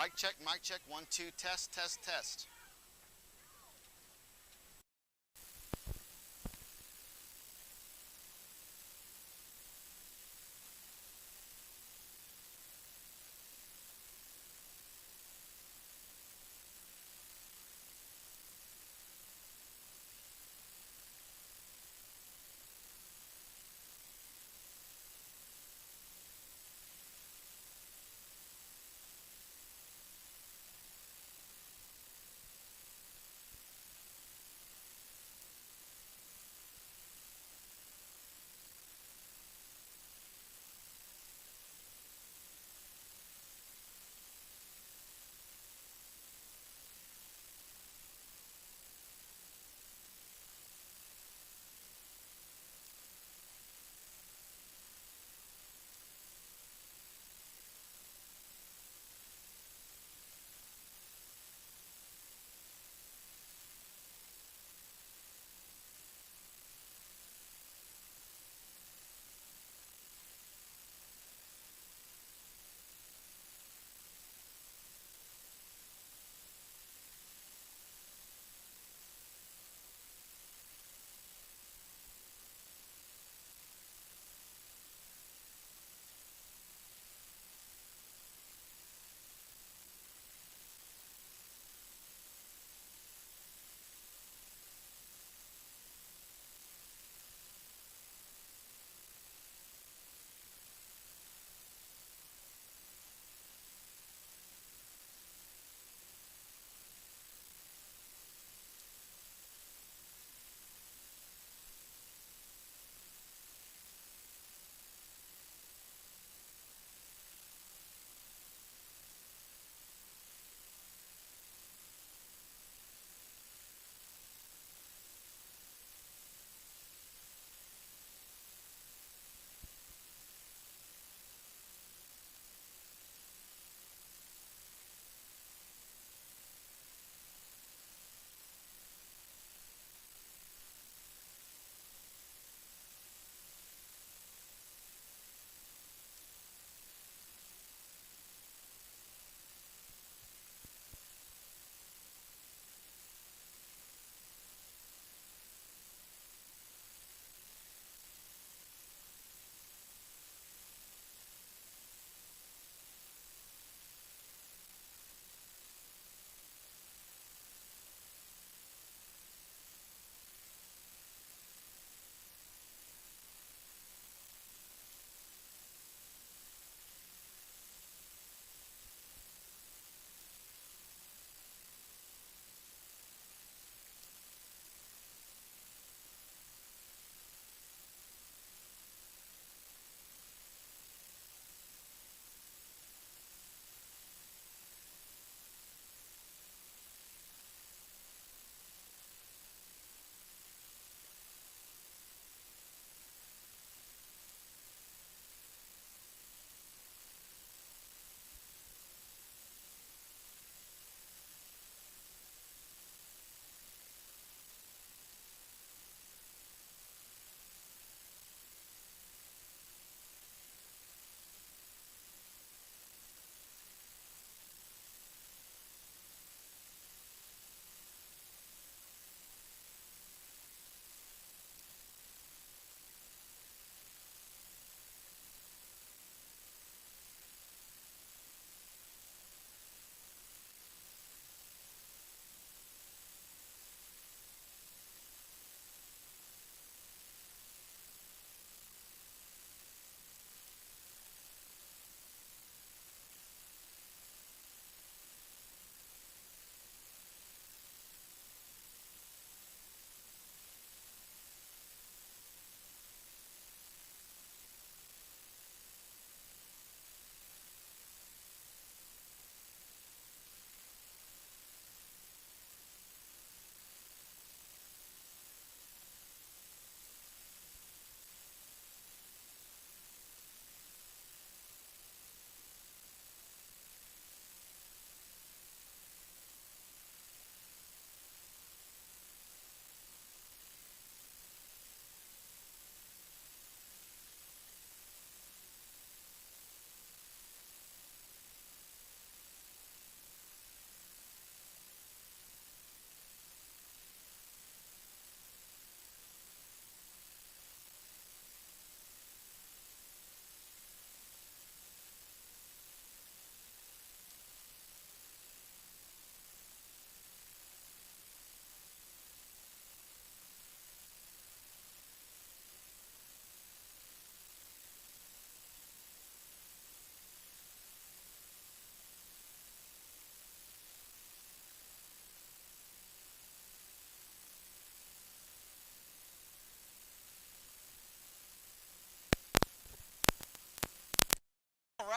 Mic check, 1, 2, test, test, test.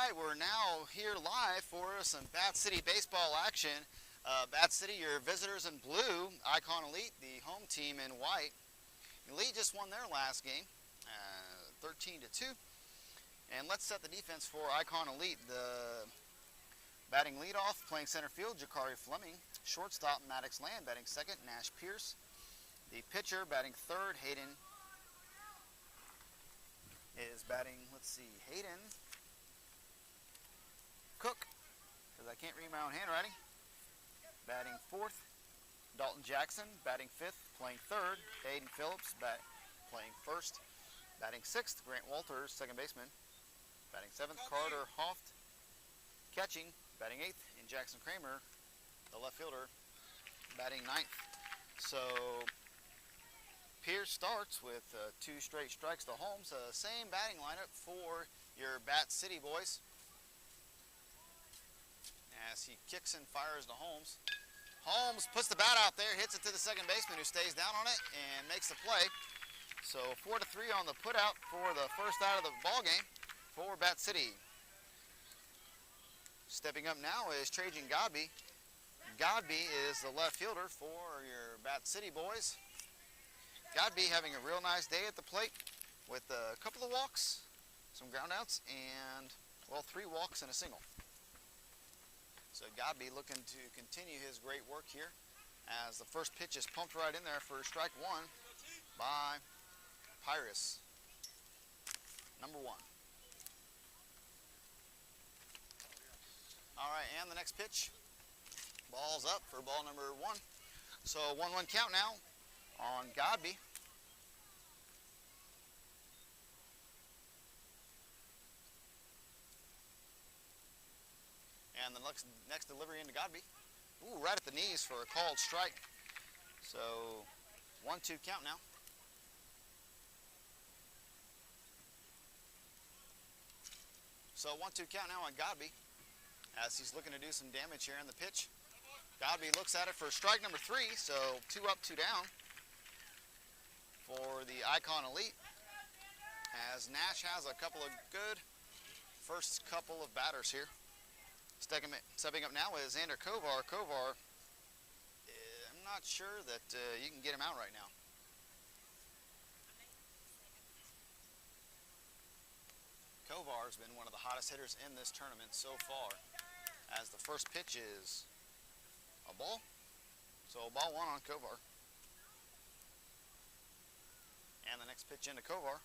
right, we're now here live for some Bat City baseball action. Bat City, your visitors in blue, Icon Elite, the home team in white. Elite just won their last game, 13-2. And let's set the defense for Icon Elite. The batting leadoff, playing center field, Jakari Fleming. Shortstop, Maddox Land, batting second, Nash Pierce. The pitcher, batting third, Hayden is batting, Hayden Cook, because I can't read my own handwriting. Batting fourth, Dalton Jackson. Batting fifth, playing third, Hayden Phillips. Playing first. Batting sixth, Grant Walters, second baseman. Batting seventh, Carter Hoft. Catching, batting eighth, and Jackson Kramer, the left fielder, batting ninth. So Pierce starts with 2 straight strikes to Holmes. Same batting lineup for your Bat City boys. As he kicks and fires to Holmes. Holmes puts the bat out there, hits it to the second baseman, who stays down on it and makes the play. So 4-3 on the putout for the first out of the ball game for Bat City. Stepping up now is Trajan Godby. Godby is the left fielder for your Bat City boys. Godby having a real nice day at the plate with a couple of walks, some groundouts, and, well, 3 walks and a single. So Godby looking to continue his great work here as the first pitch is pumped right in there for strike one by Pyrus, number 1. All right, and the next pitch, ball's up for ball number 1. So 1-1 count now on Godby. And the next delivery into Godby. Ooh, right at the knees for a called strike. So 1-2 count now. So 1-2 count now on Godby as he's looking to do some damage here in the pitch. Godby looks at it for strike number 3, so 2 up, 2 down for the Icon Elite, as Nash has a couple of good first couple of batters here. Stepping up now is Xander Kovar. Kovar, I'm not sure that you can get him out right now. Kovar's been one of the hottest hitters in this tournament so far, as the first pitch is a ball. So ball 1 on Kovar. And the next pitch into Kovar.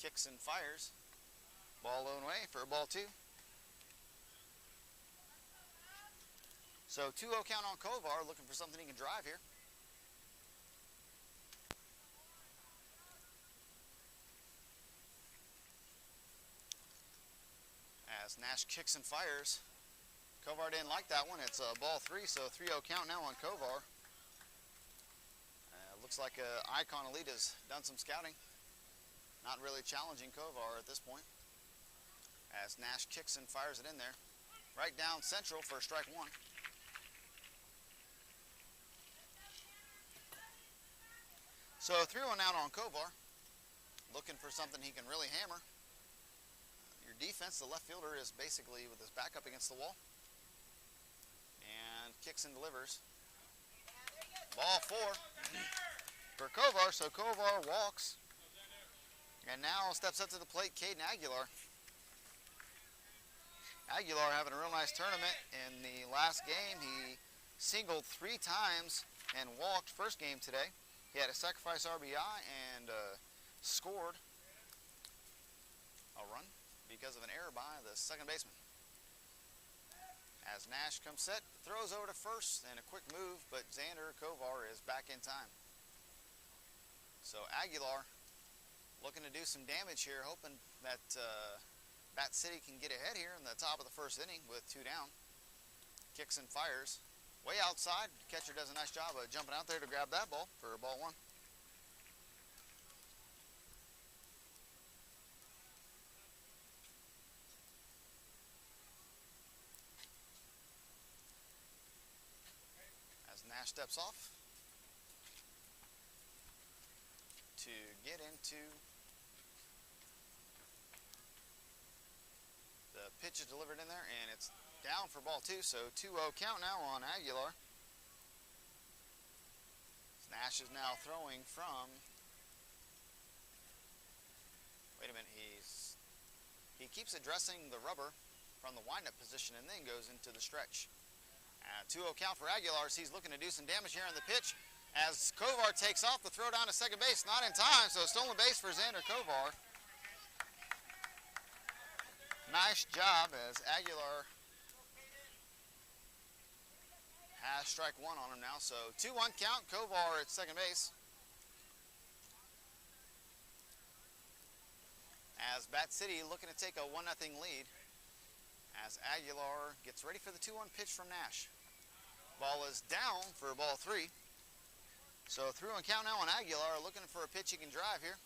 Kicks and fires. Ball low and away for ball 2. So 2-0 count on Kovar, looking for something he can drive here. As Nash kicks and fires. Kovar didn't like that one. It's ball 3, so 3-0 count now on Kovar. Looks like Icon Elite has done some scouting. Not really challenging Kovar at this point. As Nash kicks and fires it in there. Right down central for strike 1. So 3-1 out on Kovar. Looking for something he can really hammer. Your defense, the left fielder, is basically with his back up against the wall. And kicks and delivers. Ball 4 for Kovar, so Kovar walks. And now steps up to the plate, Caden Aguilar. Aguilar having a real nice tournament. In the last game, he singled 3 times and walked first game today. He had a sacrifice RBI and scored a run because of an error by the second baseman. As Nash comes set, throws over to first, and a quick move, but Xander Kovar is back in time. So Aguilar looking to do some damage here, hoping that Bat City can get ahead here in the top of the first inning with 2 down. Kicks and fires. Way outside. Catcher does a nice job of jumping out there to grab that ball for ball 1. As Nash steps off to get into pitch is delivered in there, and it's down for ball 2, so 2-0 count now on Aguilar. Nash is now throwing from, wait a minute, he keeps addressing the rubber from the windup position and then goes into the stretch. 2-0 count for Aguilar as he's looking to do some damage here on the pitch. As Kovar takes off the throw down to second base, not in time, so stolen base for Xander Kovar. Nice job as Aguilar has strike 1 on him now, so 2-1 count, Kovar at second base. As Bat City looking to take a 1-0 lead as Aguilar gets ready for the 2-1 pitch from Nash. Ball is down for ball 3. So 3-1 count now on Aguilar, looking for a pitch he can drive here.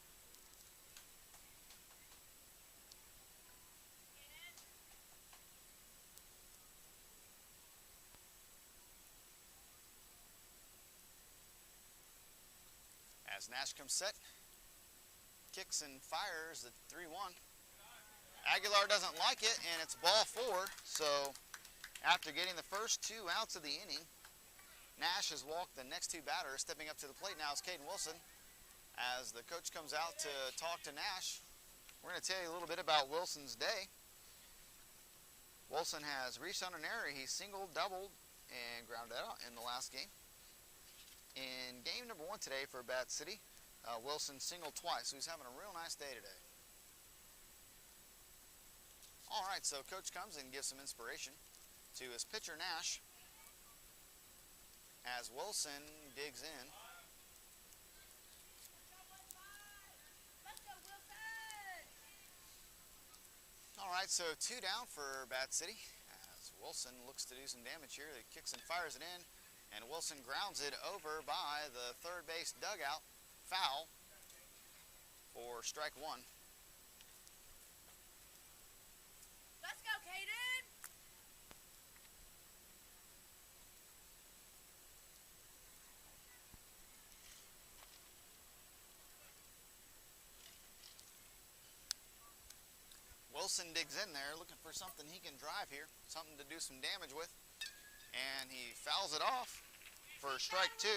As Nash comes set, kicks and fires at 3-1. Aguilar doesn't like it, and it's ball 4. So after getting the first 2 outs of the inning, Nash has walked the next 2 batters. Stepping up to the plate now is Caden Wilson. As the coach comes out to talk to Nash, we're going to tell you a little bit about Wilson's day. Wilson has reached on an error. He singled, doubled, and grounded out in the last game. In game number 1 today for Bat City, Wilson singled twice, so he's having a real nice day today. All right, so coach comes and gives some inspiration to his pitcher Nash as Wilson digs in. All right, so 2 down for Bat City as Wilson looks to do some damage here. He kicks and fires it in. And Wilson grounds it over by the third base dugout. Foul for strike 1. Let's go, Caden! Wilson digs in there looking for something he can drive here, something to do some damage with. And he fouls it off for strike 2.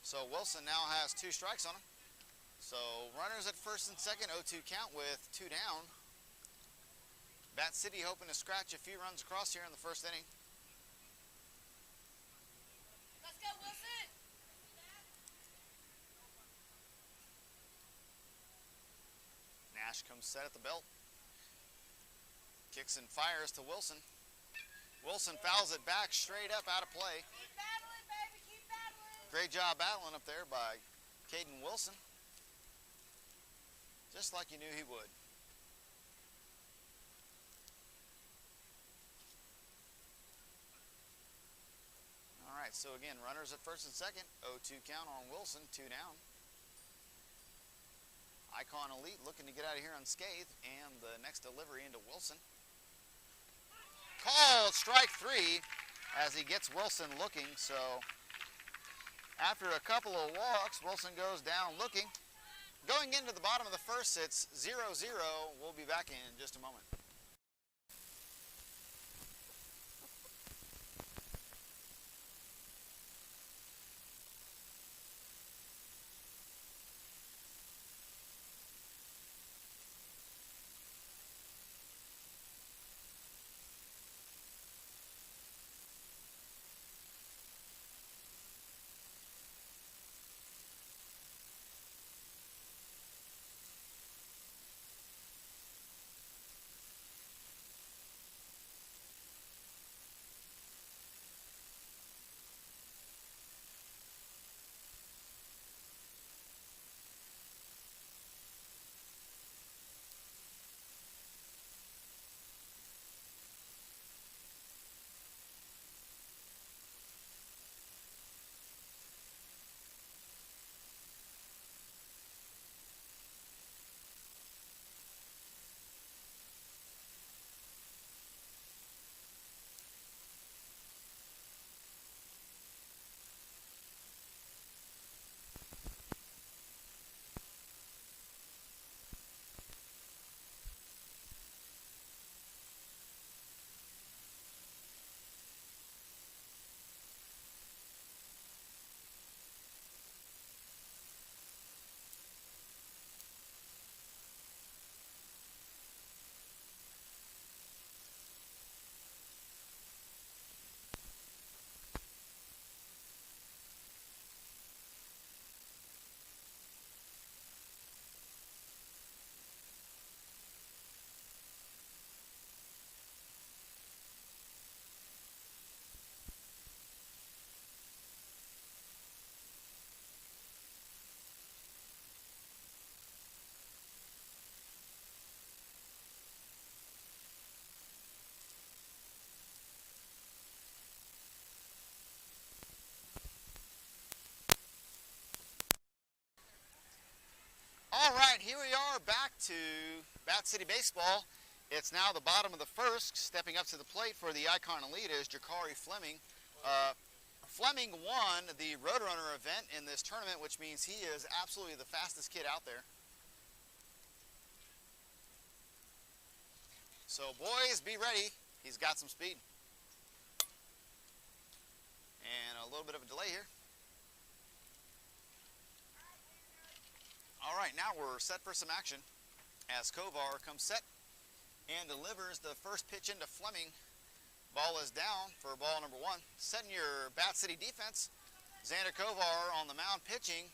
So Wilson now has 2 strikes on him. So runners at first and second, 0-2 count with 2 down. Bat City hoping to scratch a few runs across here in the first inning. Let's go, Wilson! Nash comes set at the belt. Kicks and fires to Wilson. Wilson fouls it back straight up out of play. Keep battling, baby, keep battling. Great job battling up there by Caden Wilson. Just like you knew he would. All right, so again, runners at first and second. 0-2 count on Wilson, 2 down. Icon Elite looking to get out of here unscathed, and the next delivery into Wilson. Called strike 3 as he gets Wilson looking. So after a couple of walks, Wilson goes down looking. Going into the bottom of the first, it's 0-0. We'll be back in just a moment. right, here we are back to Bat City Baseball. It's now the bottom of the first. Stepping up to the plate for the Icon Elite is Jakari Fleming. Fleming won the Roadrunner event in this tournament, which means he is absolutely the fastest kid out there. So boys, be ready. He's got some speed. And a little bit of a delay here. All right, now we're set for some action as Kovar comes set and delivers the first pitch into Fleming. Ball is down for ball number one. Setting your Bat City defense, Xander Kovar on the mound pitching.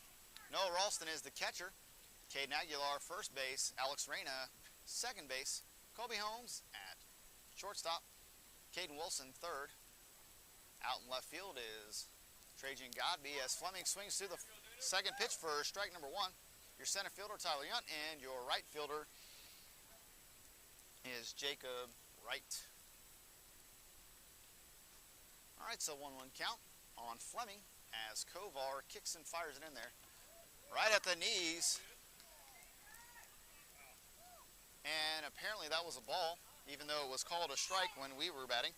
Noah Ralston is the catcher. Caden Aguilar first base. Alex Reyna second base. Colby Holmes at shortstop. Caden Wilson third. Out in left field is Trajan Godby as Fleming swings through the second pitch for strike number one. Your center fielder, Tyler Yunt, and your right fielder is Jacob Wright. All right, so 1-1 count on Fleming as Kovar kicks and fires it in there. Right at the knees. And apparently that was a ball, even though it was called a strike when we were batting.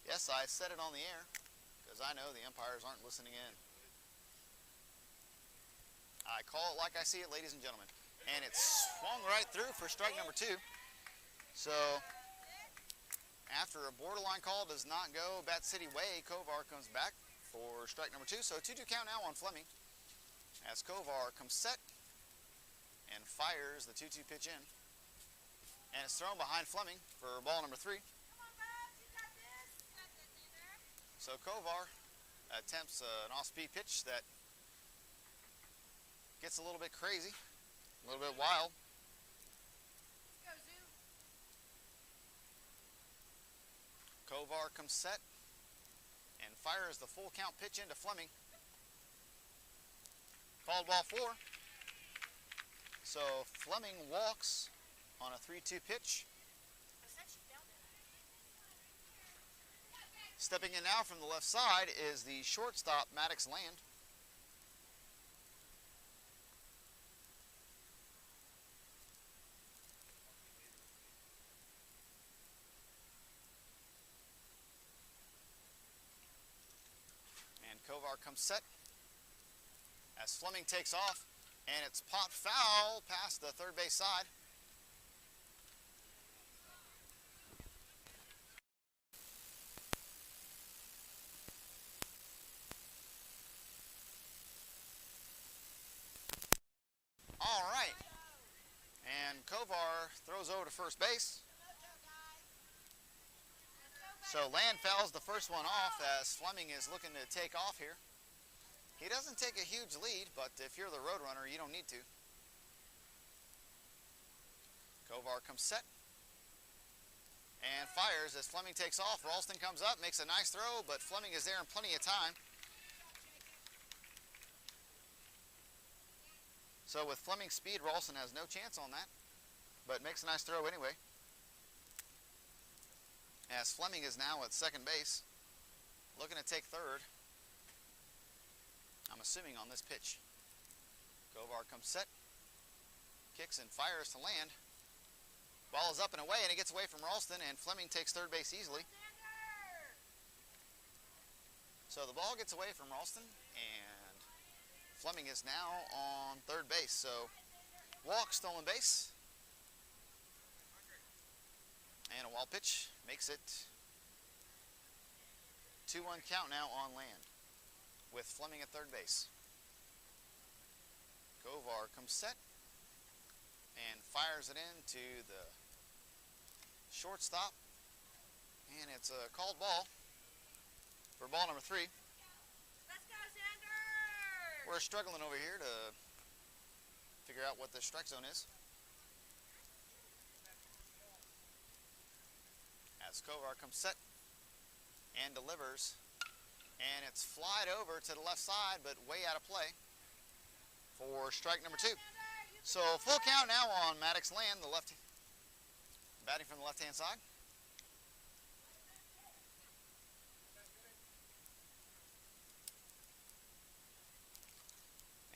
Yes, I said it on the air, because I know the umpires aren't listening in. I call it like I see it, ladies and gentlemen. And it swung right through for strike number two. So, after a borderline call does not go Bat City way, Kovar comes back for strike number two. So 2-2 count now on Fleming as Kovar comes set and fires the 2-2 pitch in. And it's thrown behind Fleming for ball number three. So Kovar attempts an off-speed pitch that gets a little bit crazy, a little bit wild. Kovar comes set and fires the full count pitch into Fleming. Called ball four. So Fleming walks on a 3-2 pitch. Stepping in now from the left side is the shortstop, Maddox Land. And Kovar comes set as Fleming takes off, and it's popped foul past the third base side. All right, and Kovar throws over to first base. So Land fouls the first one off as Fleming is looking to take off here. He doesn't take a huge lead, but if you're the Roadrunner, you don't need to. Kovar comes set and fires as Fleming takes off. Ralston comes up, makes a nice throw, but Fleming is there in plenty of time. So with Fleming's speed, Ralston has no chance on that, but makes a nice throw anyway. As Fleming is now at second base, looking to take third. I'm assuming on this pitch. Kovar comes set, kicks and fires to Land. Ball is up and away, and it gets away from Ralston, and Fleming takes third base easily. So the ball gets away from Ralston, and Fleming is now on third base. So walk, stolen base, and a wild pitch makes it 2-1 count now on Land with Fleming at third base. Kovar comes set and fires it into the shortstop, and it's a called ball for ball number three. Let's go, Xander! We're struggling over here to figure out what the strike zone is. As Kovar comes set and delivers, and it's flied over to the left side, but way out of play for strike number two. So full count now on Maddox Land, the left, batting from the left-hand side.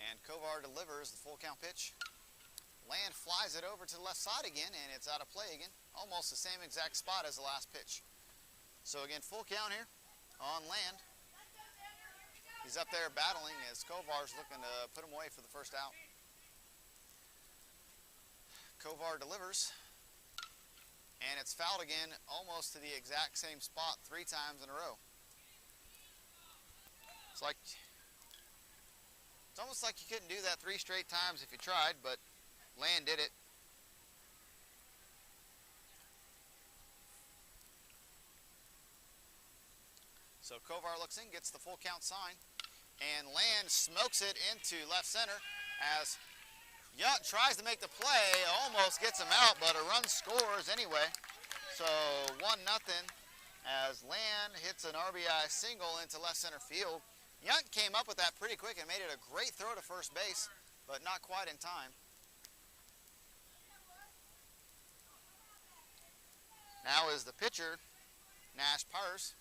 And Kovar delivers the full count pitch. Land flies it over to the left side again, and it's out of play again. Almost the same exact spot as the last pitch. So again, full count here on Land. He's up there battling as Kovar's looking to put him away for the first out. Kovar delivers, and it's fouled again, almost to the exact same spot 3 times in a row. It's almost like you couldn't do that 3 straight times if you tried, but Land did it. So Kovar looks in, gets the full count sign, and Land smokes it into left center as Yunt tries to make the play, almost gets him out, but a run scores anyway. So 1-0 as Land hits an RBI single into left center field. Yunt came up with that pretty quick and made it a great throw to first base, but not quite in time. Now is the pitcher, Nash Pars.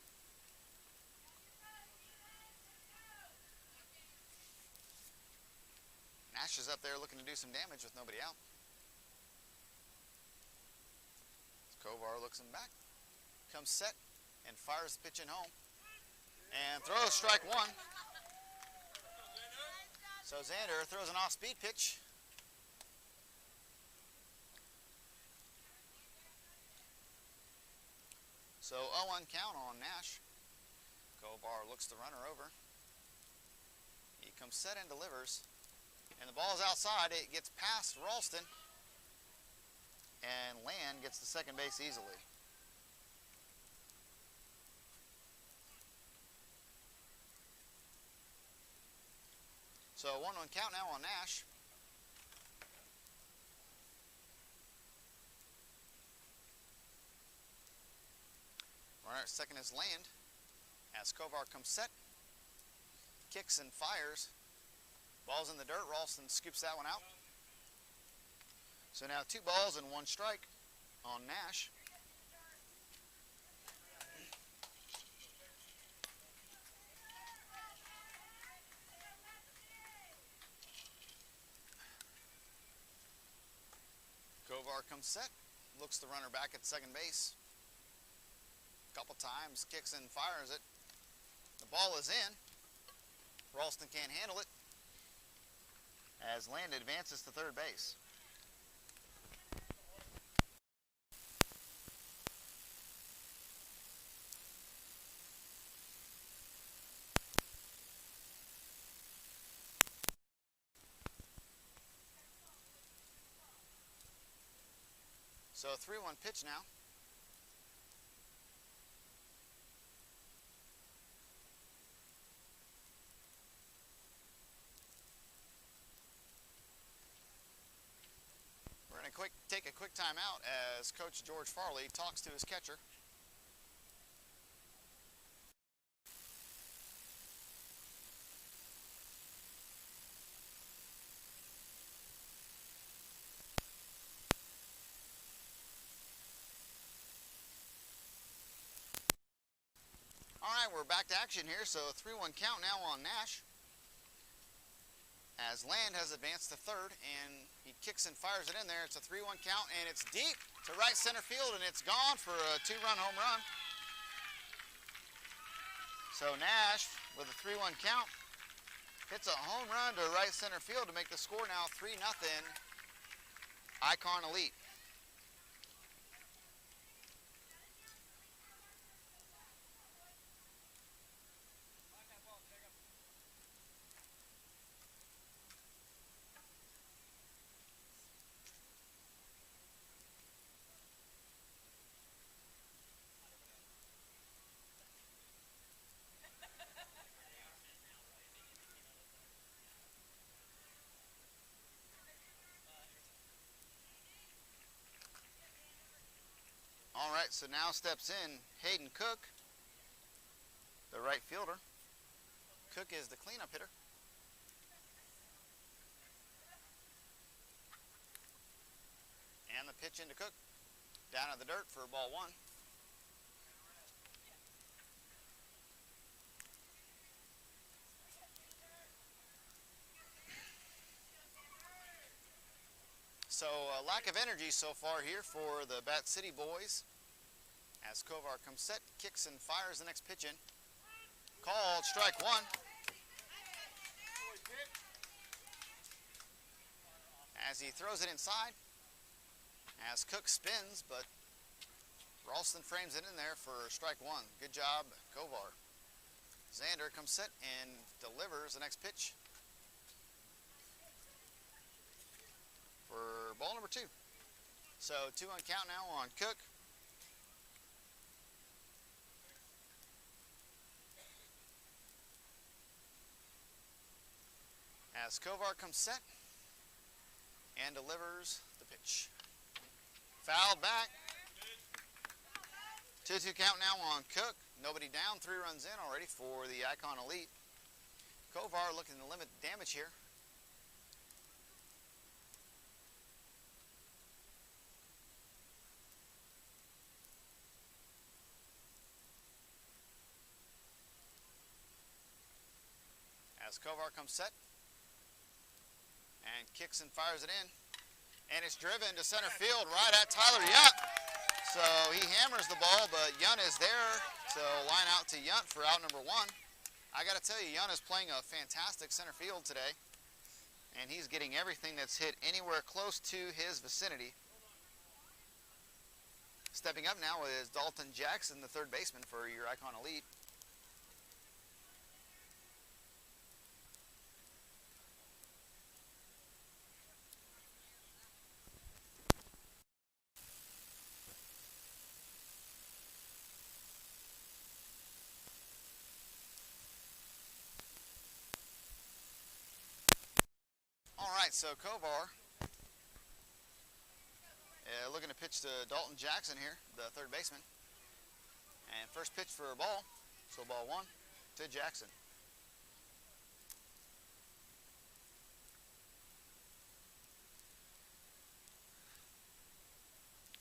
Nash is up there looking to do some damage with nobody out. Kovar looks him back, comes set, and fires the pitch in home. And throws strike 1. So Xander throws an off-speed pitch. So 0-1 count on Nash. Kovar looks the runner over. He comes set and delivers. And the ball's outside. It gets past Ralston. And Land gets to second base easily. So 1-1 count now on Nash. Runner at second is Land. As Kovar comes set. Kicks and fires. Ball's in the dirt. Ralston scoops that one out. So now 2 balls and 1 strike on Nash. Kovar comes set, looks the runner back at second base. A couple times, kicks and fires it. The ball is in. Ralston can't handle it as Land advances to third base. So 3-1 pitch now. We're going to take a quick timeout as Coach George Farley talks to his catcher. All right, we're back to action here. So 3-1 count now on Nash. As Land has advanced to third, and he kicks and fires it in there. It's a 3-1 count, and it's deep to right center field, and it's gone for a 2-run home run. So Nash, with a 3-1 count, hits a home run to right center field to make the score now 3-0. Icon Elite. All right, so now steps in Hayden Cook, the right fielder. Cook is the cleanup hitter. And the pitch into Cook. Down in the dirt for ball 1. So lack of energy so far here for the Bat City boys. As Kovar comes set, kicks and fires the next pitch in. Called strike one. As he throws it inside. As Cook spins, but Ralston frames it in there for strike one. Good job, Kovar. Xander comes set and delivers the next pitch for ball number 2. So 2 on count now on Cook. As Kovar comes set and delivers the pitch. Fouled back. 2-2 count now on Cook. Nobody down, 3 runs in already for the Icon Elite. Kovar looking to limit damage here. As Kovar comes set and kicks and fires it in. And it's driven to center field right at Tyler Yunt. So he hammers the ball, but Yunt is there. So line out to Yunt for out number 1. I got to tell you, Yunt is playing a fantastic center field today. And he's getting everything that's hit anywhere close to his vicinity. Stepping up now is Dalton Jackson, the third baseman for your Icon Elite. So Kovar looking to pitch to Dalton Jackson here, the third baseman. And first pitch for a ball, so ball 1 to Jackson.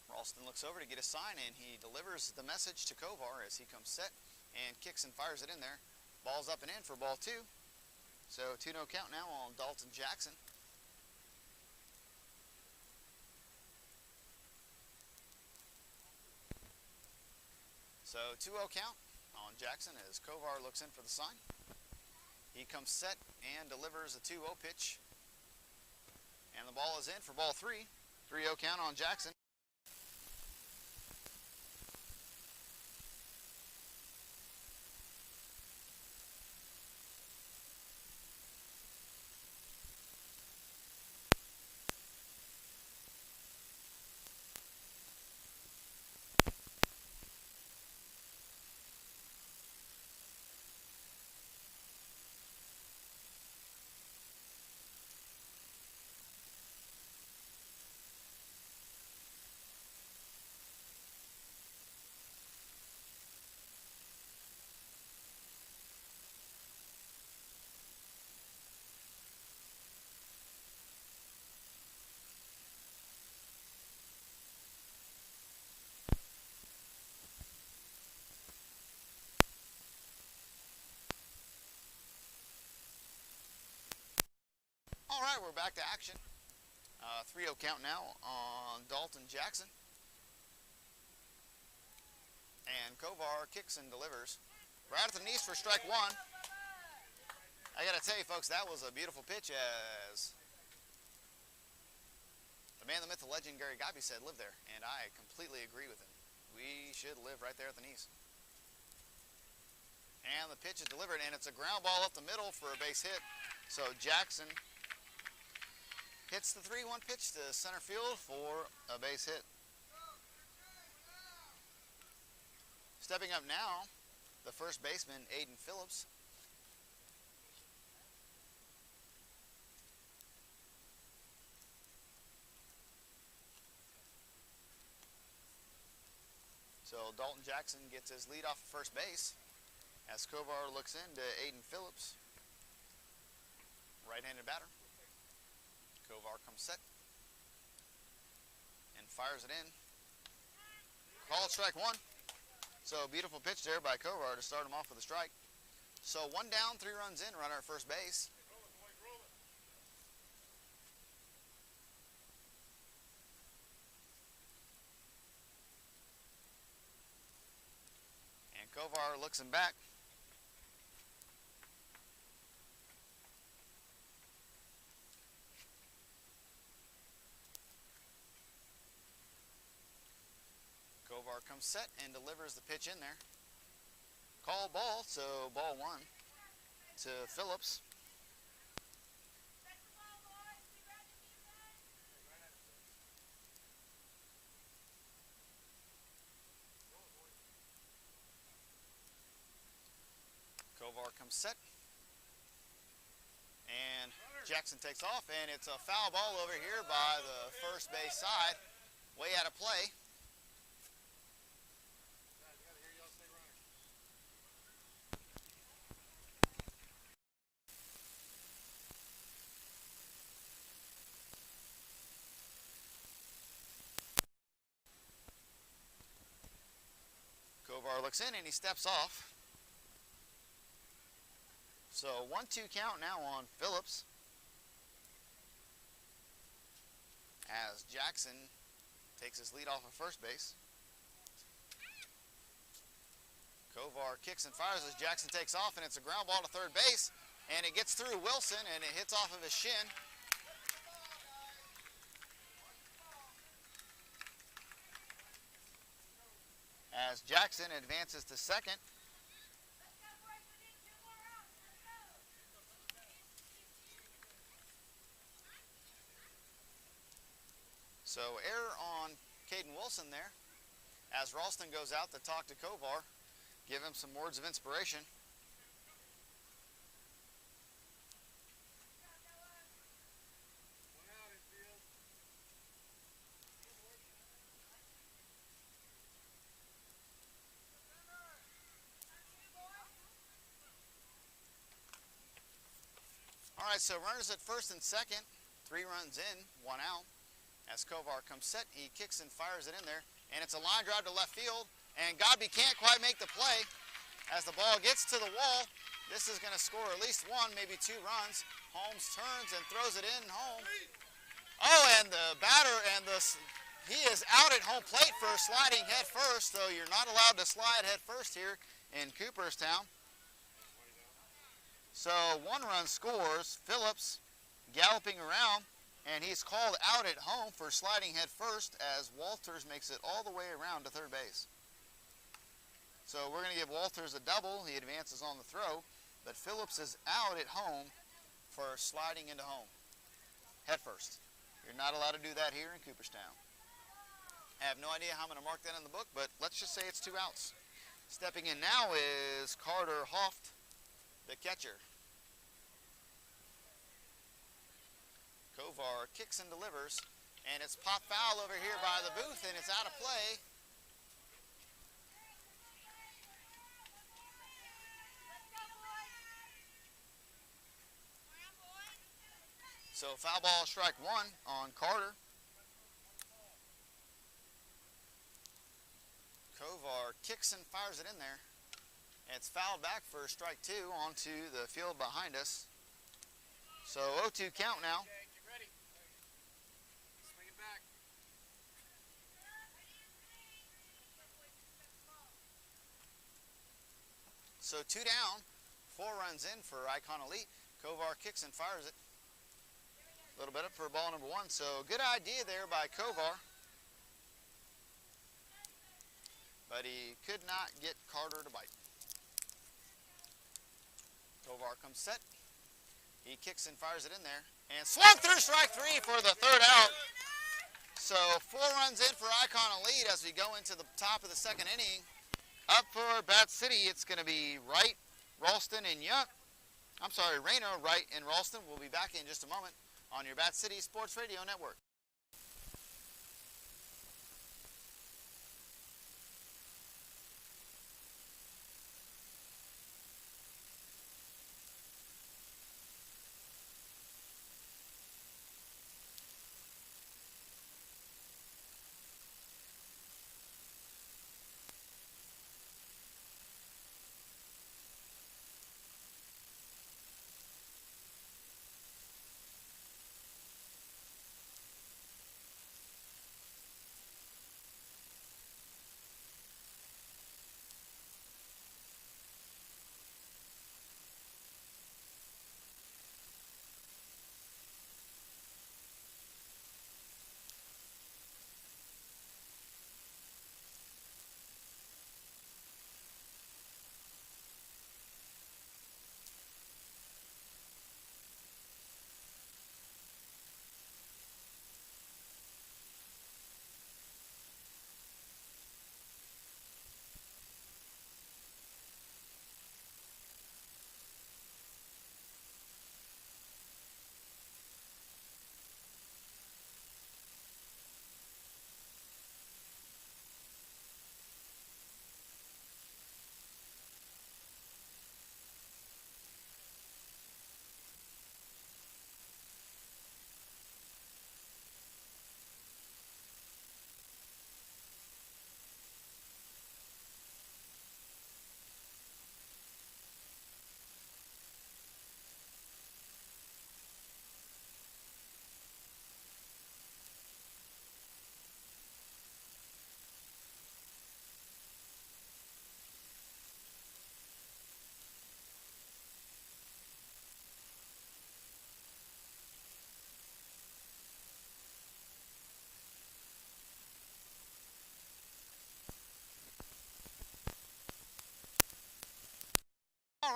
Ralston looks over to get a sign, and he delivers the message to Kovar as he comes set and kicks and fires it in there. Ball's up and in for ball 2. So 2-0 count now on Dalton Jackson. So 2-0 count on Jackson as Kovar looks in for the sign. He comes set and delivers a 2-0 pitch. And the ball is in for ball 3. 3-0 count on Jackson. All right, we're back to action. 3-0 count now on Dalton Jackson. And Kovar kicks and delivers. Right at the knees for strike 1. I got to tell you, folks, that was a beautiful pitch as the man, the myth, the legend, Gary Gobby said live there. And I completely agree with him. We should live right there at the knees. And the pitch is delivered, and it's a ground ball up the middle for a base hit. So Jackson hits the 3-1 pitch to center field for a base hit. Stepping up now, the first baseman, Aiden Phillips. So Dalton Jackson gets his lead off of first base as Kovar looks in to Aiden Phillips, right-handed batter. Kovar comes set and fires it in. Called strike 1. So beautiful pitch there by Kovar to start him off with a strike. So 1 down, 3 runs in, runner at first base. Kovar looks him back. Kovar comes set and delivers the pitch in there. Call ball, so ball one to Phillips. Kovar comes set. And Jackson takes off, and it's a foul ball over here by the first base side. Way out of play. Kovar looks in and he steps off. So 1-2 count now on Phillips. As Jackson takes his lead off of first base. Kovar kicks and fires as Jackson takes off, and it's a ground ball to third base. And it gets through Wilson, and it hits off of his shin. As Jackson advances to second. So error on Caden Wilson there, as Ralston goes out to talk to Kovar, give him some words of inspiration. All right, so runners at first and second, 3 runs in, 1 out. As Kovar comes set, he kicks and fires it in there, and it's a line drive to left field, and Godby can't quite make the play. As the ball gets to the wall, this is going to score at least 1, maybe 2 runs. Holmes turns and throws it in home. Oh, and the batter he is out at home plate for sliding head first, though you're not allowed to slide head first here in Cooperstown. So 1 run scores. Phillips galloping around. And he's called out at home for sliding head first as Walters makes it all the way around to third base. So we're going to give Walters a double. He advances on the throw. But Phillips is out at home for sliding into home. Head first. You're not allowed to do that here in Cooperstown. I have no idea how I'm going to mark that in the book, but let's just say it's 2 outs. Stepping in now is Carter Hoft, the catcher. Kovar kicks and delivers, and it's pop foul over here by the booth, and it's out of play. So foul ball, strike 1 on Carter. Kovar kicks and fires it in there. It's fouled back for strike 2 onto the field behind us. So 0-2 count now. So 2 down, 4 runs in for Icon Elite. Kovar kicks and fires it. A little bit up for ball number 1. So good idea there by Kovar. But he could not get Carter to bite. Kovar comes set. He kicks and fires it in there. And swung through strike 3 for the 3rd out. So 4 runs in for Icon Elite as we go into the top of the 2nd inning. Up for Bat City, it's going to be Wright, Ralston, and Rayner, Wright, and Ralston. We'll be back in just a moment on your Bat City Sports Radio Network.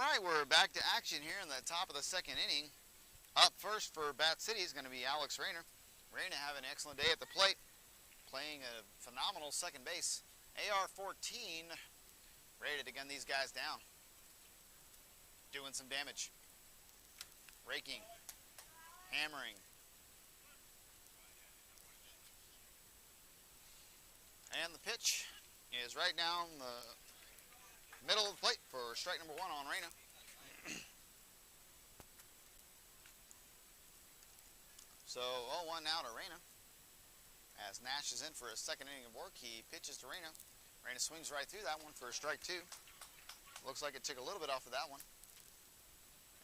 right, we're back to action here in the top of the second inning. Up first for Bat City is going to be Alex Rayner. Rayner having an excellent day at the plate, playing a phenomenal second base. AR-14, ready to gun these guys down. Doing some damage. Raking, hammering. And the pitch is right down the middle of the plate for strike number 1 on Rayner. So 0-1 now to Rayner. As Nash is in for his second inning of work, he pitches to Rayner. Rayner swings right through that one for a strike 2. Looks like it took a little bit off of that one,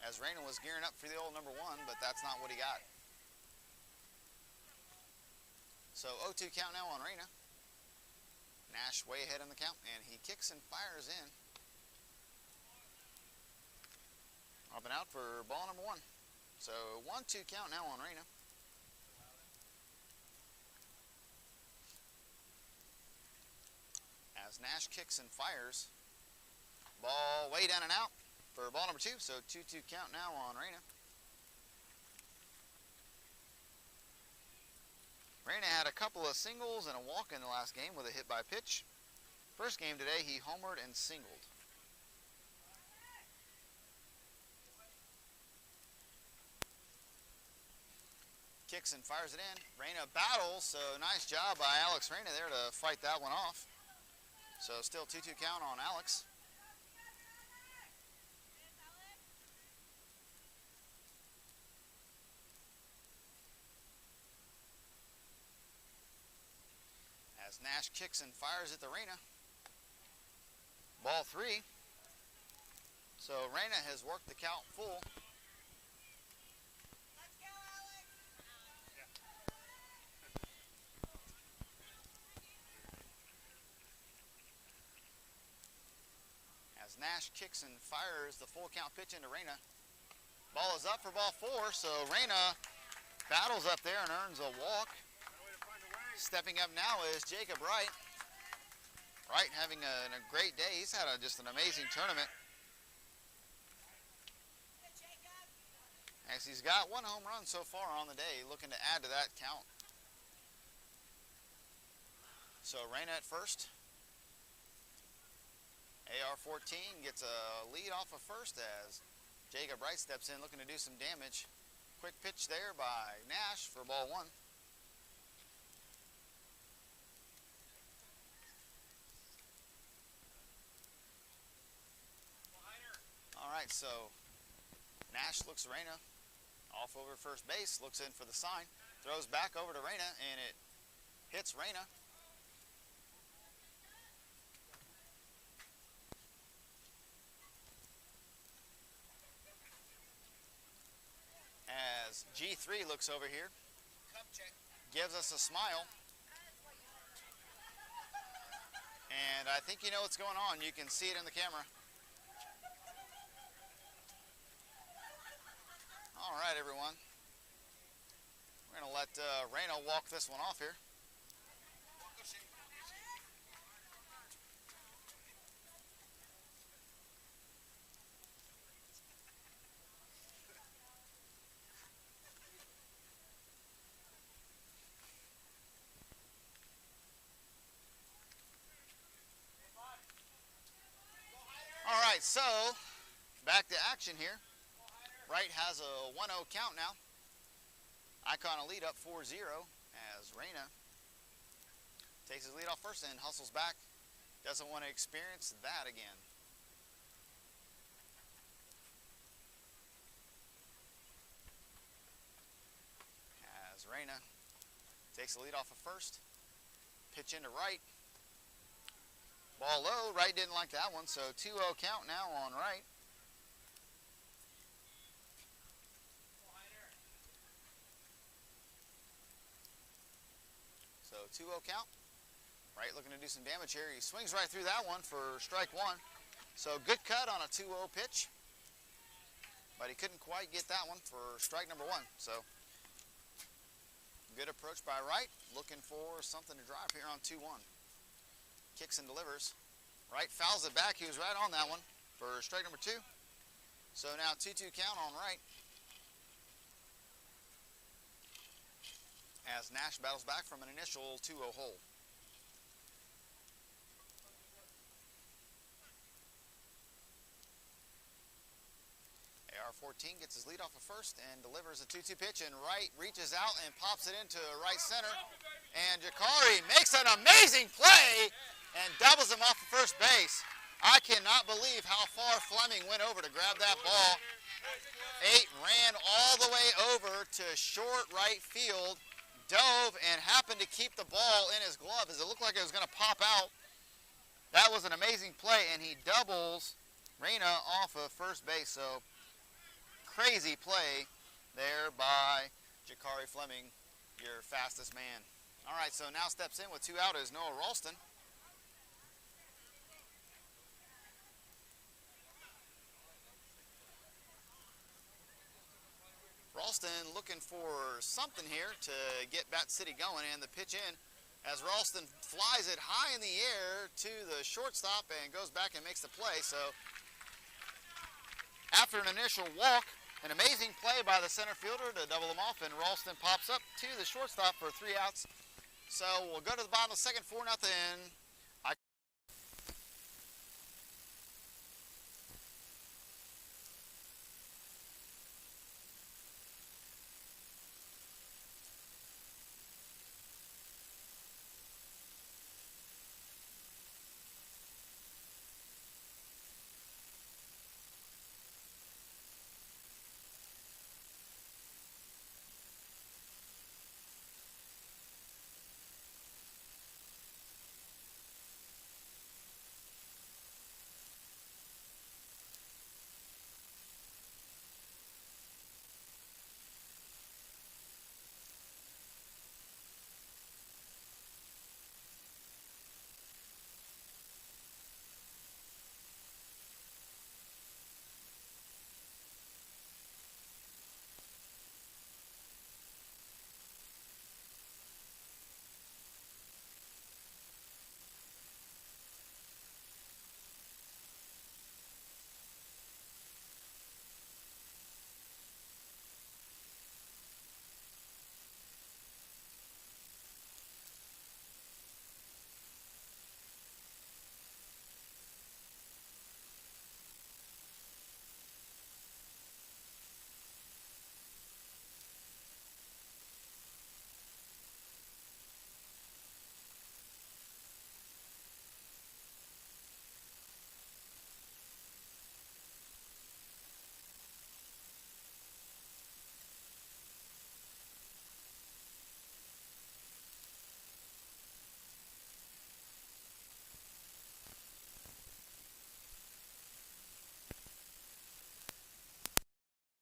as Rayner was gearing up for the old number 1, but that's not what he got. So 0-2 count now on Rayner. Nash way ahead in the count, and he kicks and fires in. Up and out for ball number 1. So 1-2 count now on Rayner. As Nash kicks and fires. Ball way down and out for ball number 2. So 2-2 count now on Rayner. Rayner had a couple of singles and a walk in the last game with a hit by pitch. First game today, he homered and singled. Kicks and fires it in. Rayner battles, so nice job by Alex Rayner there to fight that one off. So still 2-2 count on Alex. As Nash kicks and fires at the Rayner. Ball 3. So Rayner has worked the count full. Let's go, Alex. As Nash kicks and fires the full count pitch into Rayner. Ball is up for ball 4, so Rayner battles up there and earns a walk. Stepping up now is Jacob Wright. Wright having a great day. He's had just an amazing tournament. As he's got 1 home run so far on the day, looking to add to that count. So Rayner at first. AR-14 gets a lead off of first as Jacob Wright steps in looking to do some damage. Quick pitch there by Nash for ball 1. Alright, so Nash looks at Rayner. Off over first base, looks in for the sign. Throws back over to Rayner, and it hits Rayner. As G3 looks over here, gives us a smile. And I think you know what's going on. You can see it in the camera. All right, everyone. We're going to let Rayner walk this one off here. All right, so back to action here. Wright has a 1-0 count now. Icon a lead up 4-0 as Rayner takes his lead off first and hustles back. Doesn't want to experience that again. As Rayner takes the lead off of first. Pitch into Wright. Ball low. Wright didn't like that one, so 2-0 count now on Wright. So 2-0 count. Wright looking to do some damage here. He swings right through that one for strike 1. So good cut on a 2-0 pitch. But he couldn't quite get that one for strike number 1. So good approach by Wright. Looking for something to drive here on 2-1. Kicks and delivers. Wright fouls it back. He was right on that one for strike number 2. So now 2-2 count on right. As Nash battles back from an initial 2-0 hole. AR-14 gets his lead off of first and delivers a 2-2 pitch, and right reaches out and pops it into right center. And Jakari makes an amazing play and doubles him off of first base. I cannot believe how far Fleming went over to grab that ball. 8 ran all the way over to short right field, dove, and happened to keep the ball in his glove as it looked like it was going to pop out. That was an amazing play, and he doubles Reyna off of first base. So crazy play there by Jakari Fleming, your fastest man. All right, so now steps in with 2 out is Noah Ralston. Ralston looking for something here to get Bat City going, and the pitch in as Ralston flies it high in the air to the shortstop and goes back and makes the play. So after an initial walk, an amazing play by the center fielder to double him off, and Ralston pops up to the shortstop for 3 outs. So we'll go to the bottom of the second, 4-0.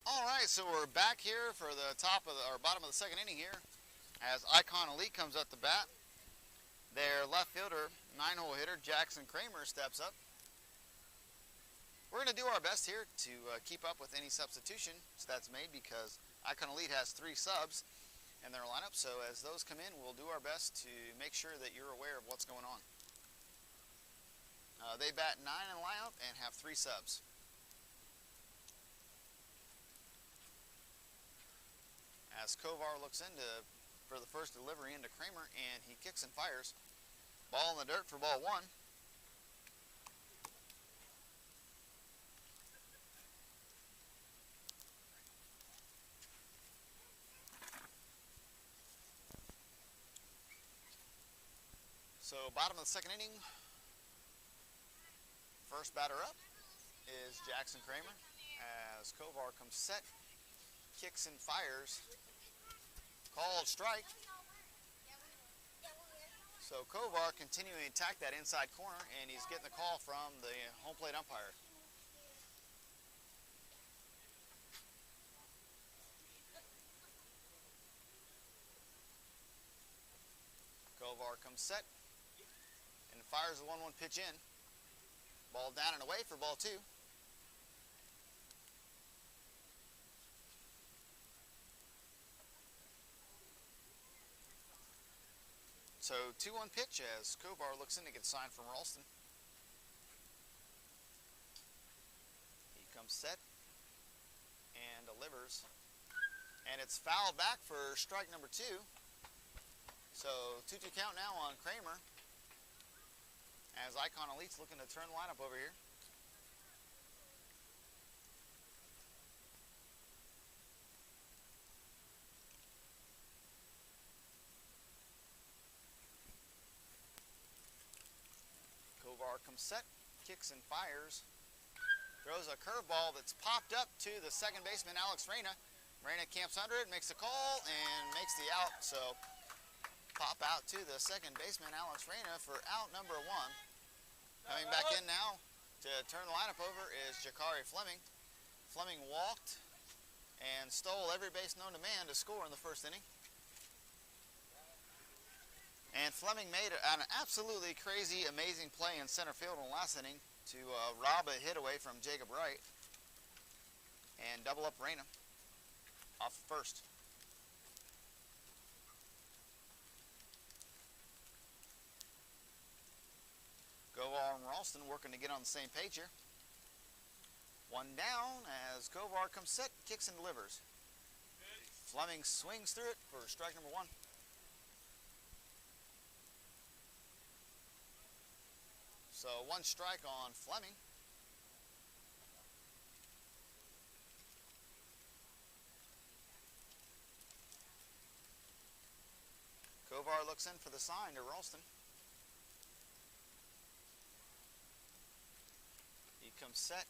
All right, so we're back here for the bottom of the second inning here as Icon Elite comes up to bat. Their left fielder, 9-hole hitter Jackson Kramer steps up. We're going to do our best here to keep up with any substitutions that's made because Icon Elite has 3 subs in their lineup. So as those come in, we'll do our best to make sure that you're aware of what's going on. They bat 9 in the lineup and have 3 subs. As Kovar looks for the first delivery into Kramer, and he kicks and fires. Ball in the dirt for ball 1. So bottom of the second inning, first batter up is Jackson Kramer as Kovar comes set, kicks and fires. Called strike. So Kovar continuing to attack that inside corner, and he's getting the call from the home plate umpire. Kovar comes set and fires the 1-1 pitch in. Ball down and away for ball 2. So 2-1 pitch as Kovar looks in to get signed from Ralston. He comes set, delivers. And it's fouled back for strike number 2. So 2-2 count now on Kramer, as Icon Elite's looking to turn the lineup over here. Kovar comes set, kicks and fires. Throws a curveball that's popped up to the second baseman, Alex Reyna. Reyna camps under it, makes the call, and makes the out. So pop out to the second baseman, Alex Reyna, for out number 1. Coming back in now to turn the lineup over is Jakari Fleming. Fleming walked and stole every base known to man to score in the first inning. And Fleming made an absolutely crazy, amazing play in center field in the last inning to rob a hit away from Jacob Wright and double up Reyna off first. Kovar and Ralston working to get on the same page here. 1 down as Kovar comes set, kicks and delivers. Fleming swings through it for strike number 1. So 1 strike on Fleming. Kovar looks in for the sign to Ralston. He comes set.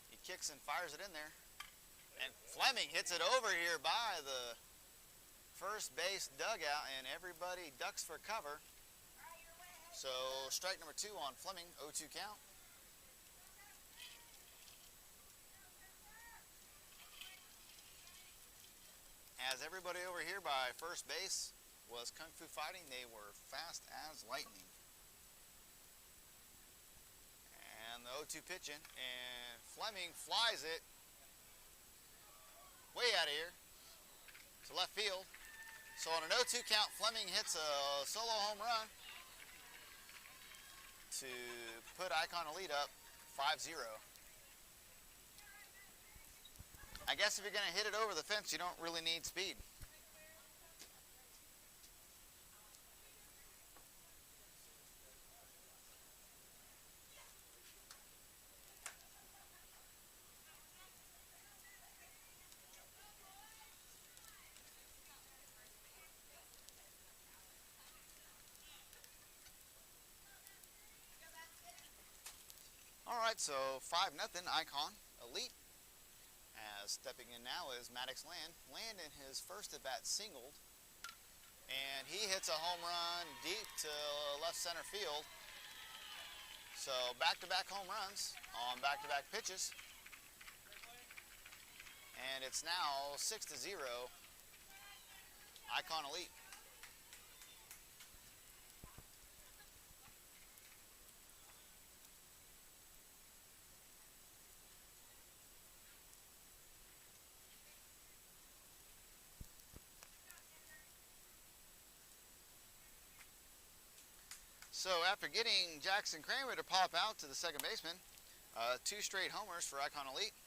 He kicks and fires it in there. And Fleming hits it over here by the first base dugout, and everybody ducks for cover. So strike number 2 on Fleming, 0-2 count. As everybody over here by first base was kung fu fighting, they were fast as lightning. And the 0-2 pitch in, and Fleming flies it way out of here to left field. So on an 0-2 count, Fleming hits a solo home run to put Icon Elite up 5-0. I guess if you're going to hit it over the fence, you don't really need speed. All right, so 5-0 Icon Elite. Stepping in now is Maddox Land. Land in his first at-bat singled, and he hits a home run deep to left center field. So back-to-back home runs on back-to-back pitches, and it's now 6-0 Icon Elite. So after getting Jackson Kramer to pop out to the second baseman, 2 straight homers for Icon Elite.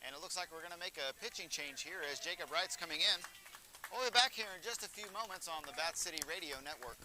And it looks like we're going to make a pitching change here as Jacob Wright's coming in. We'll be back here in just a few moments on the Bat City Radio Network.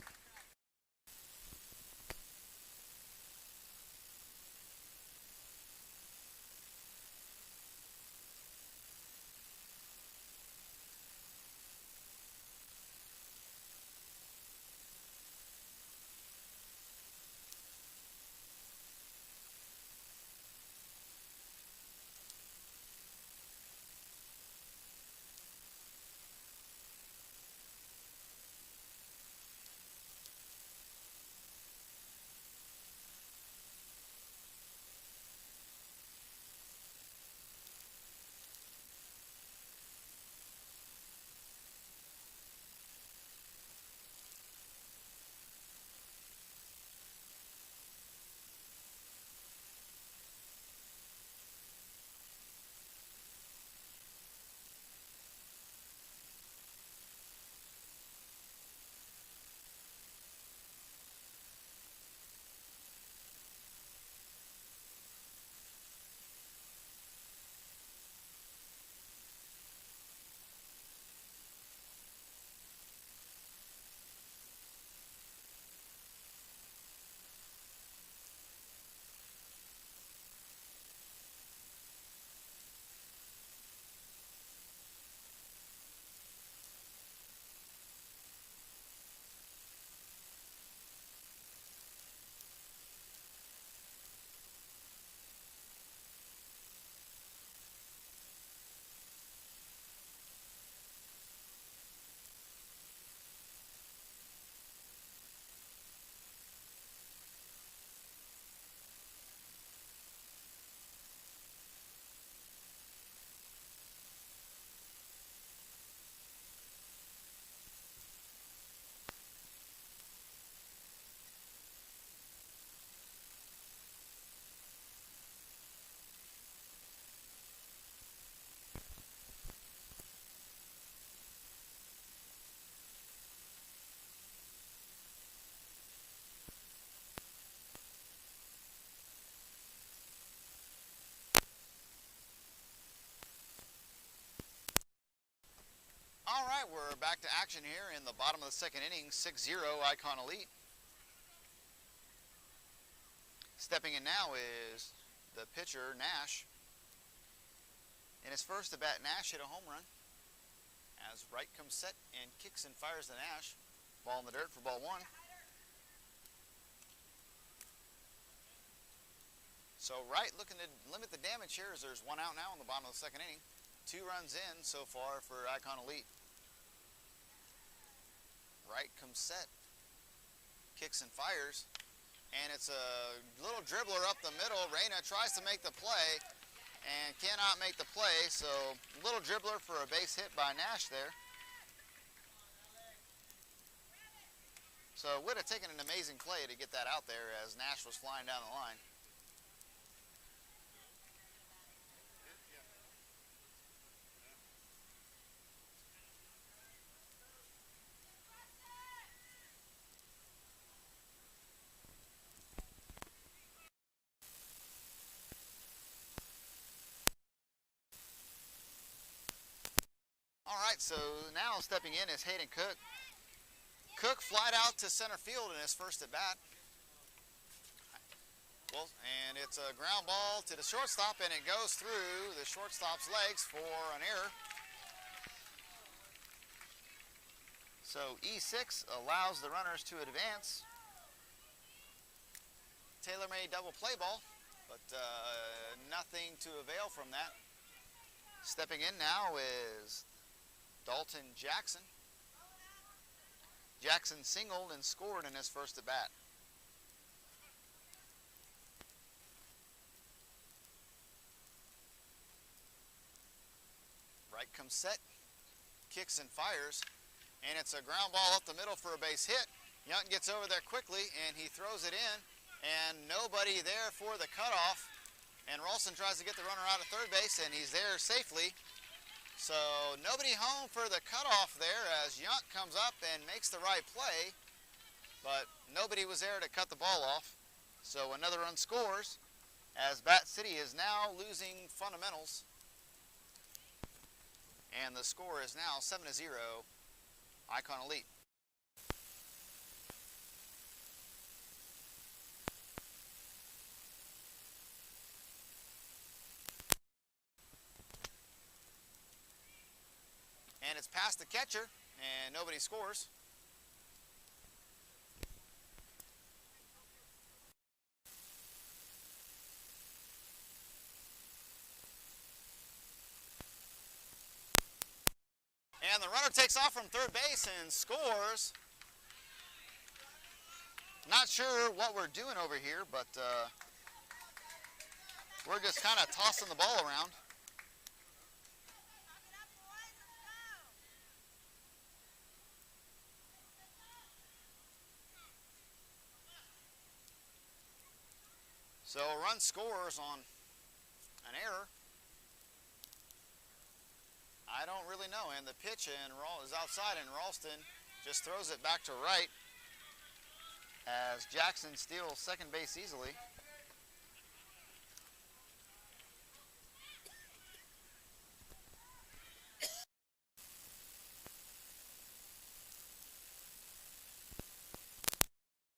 right, we're back to action here in the bottom of the second inning, 6-0 Icon Elite. Stepping in now is the pitcher, Nash. In his first at bat, Nash hit a home run as Wright comes set and kicks and fires the Nash. Ball in the dirt for ball one. So Wright looking to limit the damage here as there's one out now in the bottom of the second inning. 2 runs in so far for Icon Elite. Wright comes set, kicks and fires, and it's a little dribbler up the middle. Reyna tries to make the play and cannot make the play, so little dribbler for a base hit by Nash there. So it would have taken an amazing play to get that out there as Nash was flying down the line. Alright, so now stepping in is Hayden Cook. Cook flied out to center field in his first at bat. Well, and it's a ground ball to the shortstop, and it goes through the shortstop's legs for an error. So E6 allows the runners to advance. Tailor-made double play ball, but nothing to avail from that. Stepping in now is Dalton Jackson. Jackson singled and scored in his first at bat. Wright comes set, kicks and fires, and it's a ground ball up the middle for a base hit. Young gets over there quickly and he throws it in, and nobody there for the cutoff. And Ralston tries to get the runner out of third base, and he's there safely. So nobody home for the cutoff there as Yunk comes up and makes the right play, but nobody was there to cut the ball off. So another run scores as Bat City is now losing fundamentals. And the score is now 7-0, Icon Elite. And it's past the catcher, and nobody scores. And the runner takes off from third base and scores. Not sure what we're doing over here, but we're just kind of tossing the ball around. So a run scores on an error. I don't really know, and the pitch is outside, and Ralston just throws it back to right as Jackson steals second base easily.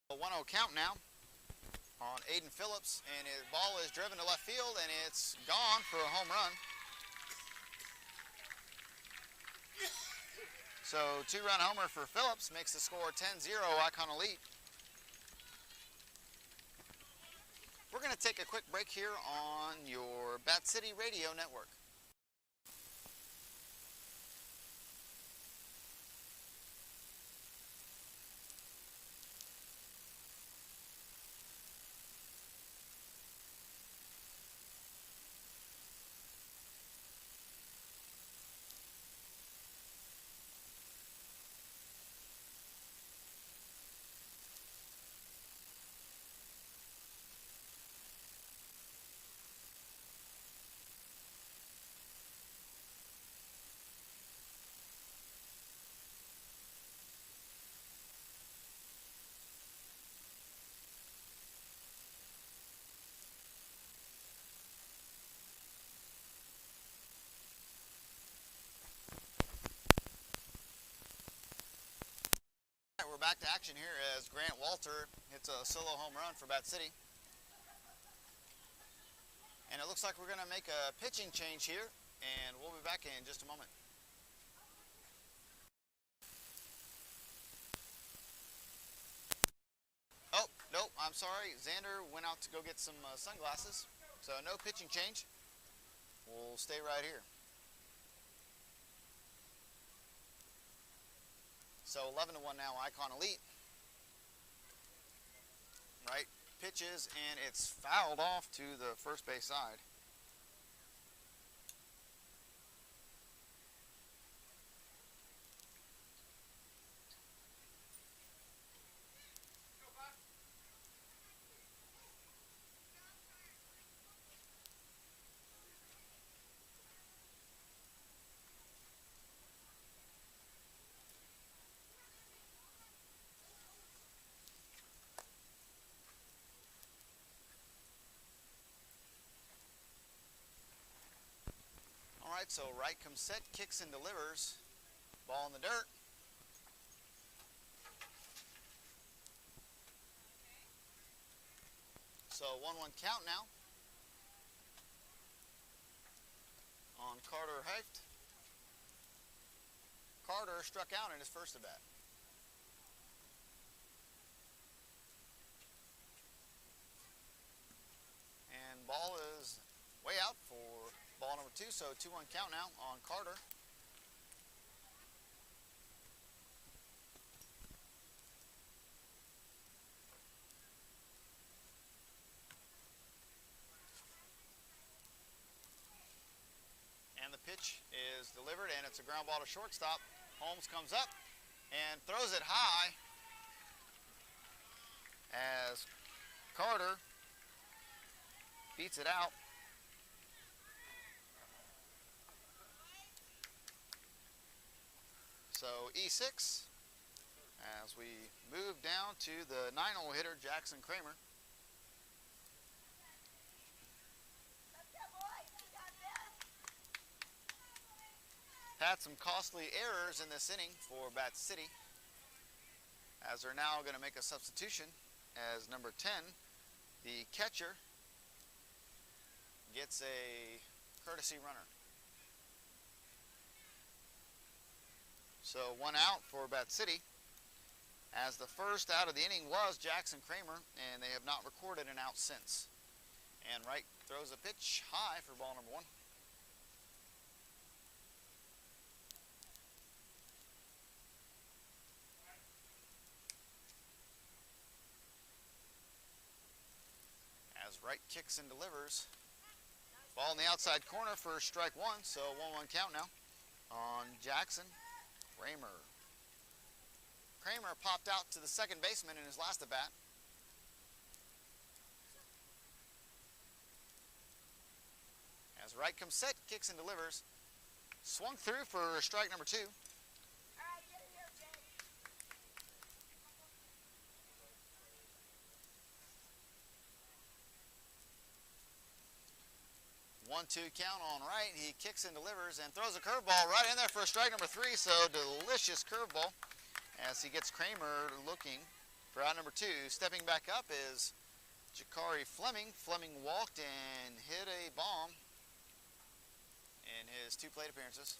A 1-0 count now on Aiden Phillips, and his ball is driven to left field, and it's gone for a home run. So 2-run homer for Phillips makes the score 10-0 Icon Elite. We're going to take a quick break here on your Bat City Radio Network. back to action here as Grant Walter hits a solo home run for Bat City. And it looks like we're going to make a pitching change here, and we'll be back in just a moment. Oh, nope, I'm sorry. Xander went out to go get some sunglasses, so no pitching change. We'll stay right here. So 11-1 now, Icon Elite. Right, pitches, and it's fouled off to the first base side. Alright, so right comes set, kicks and delivers. Ball in the dirt. So 1-1 count now on Carter Heift. Carter struck out in his first at bat. And ball is way out for ball number 2, so 2-1 count now on Carter. And the pitch is delivered, and it's a ground ball to shortstop. Holmes comes up and throws it high as Carter beats it out. So E6 as we move down to the 9-hole hitter, Jackson Kramer. Had some costly errors in this inning for Bat City, as they're now going to make a substitution as number 10, the catcher, gets a courtesy runner. So 1 out for Bat City, as the first out of the inning was Jackson Kramer, and they have not recorded an out since. And Wright throws a pitch high for ball number 1. As Wright kicks and delivers. Ball in the outside corner for strike 1, so 1-1 count now on Jackson Kramer. Kramer popped out to the second baseman in his last at bat. As Wright comes set, kicks and delivers. Swung through for strike number 2. 1-2 count on Wright. He kicks and delivers and throws a curveball right in there for strike number 3. So delicious curveball as he gets Kramer looking for out number 2. Stepping back up is Jakari Fleming. Fleming walked and hit a bomb in his 2 plate appearances.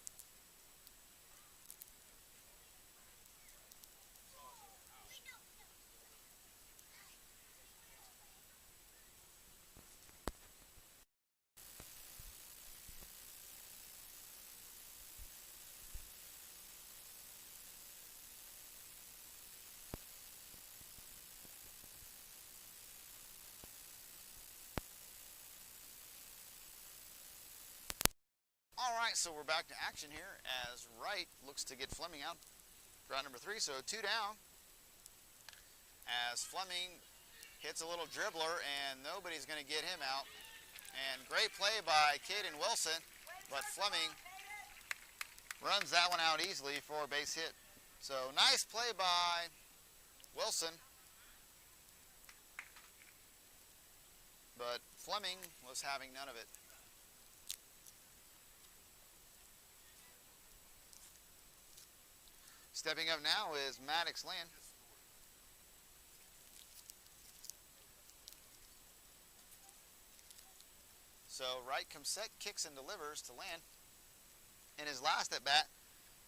Alright, so we're back to action here as Wright looks to get Fleming out for out number 3, so 2 down. As Fleming hits a little dribbler and nobody's going to get him out. And great play by Caden Wilson, but Fleming runs that one out easily for a base hit. So nice play by Wilson, but Fleming was having none of it. Stepping up now is Maddox Land. So Wright comes set, kicks and delivers to Land. In his last at bat,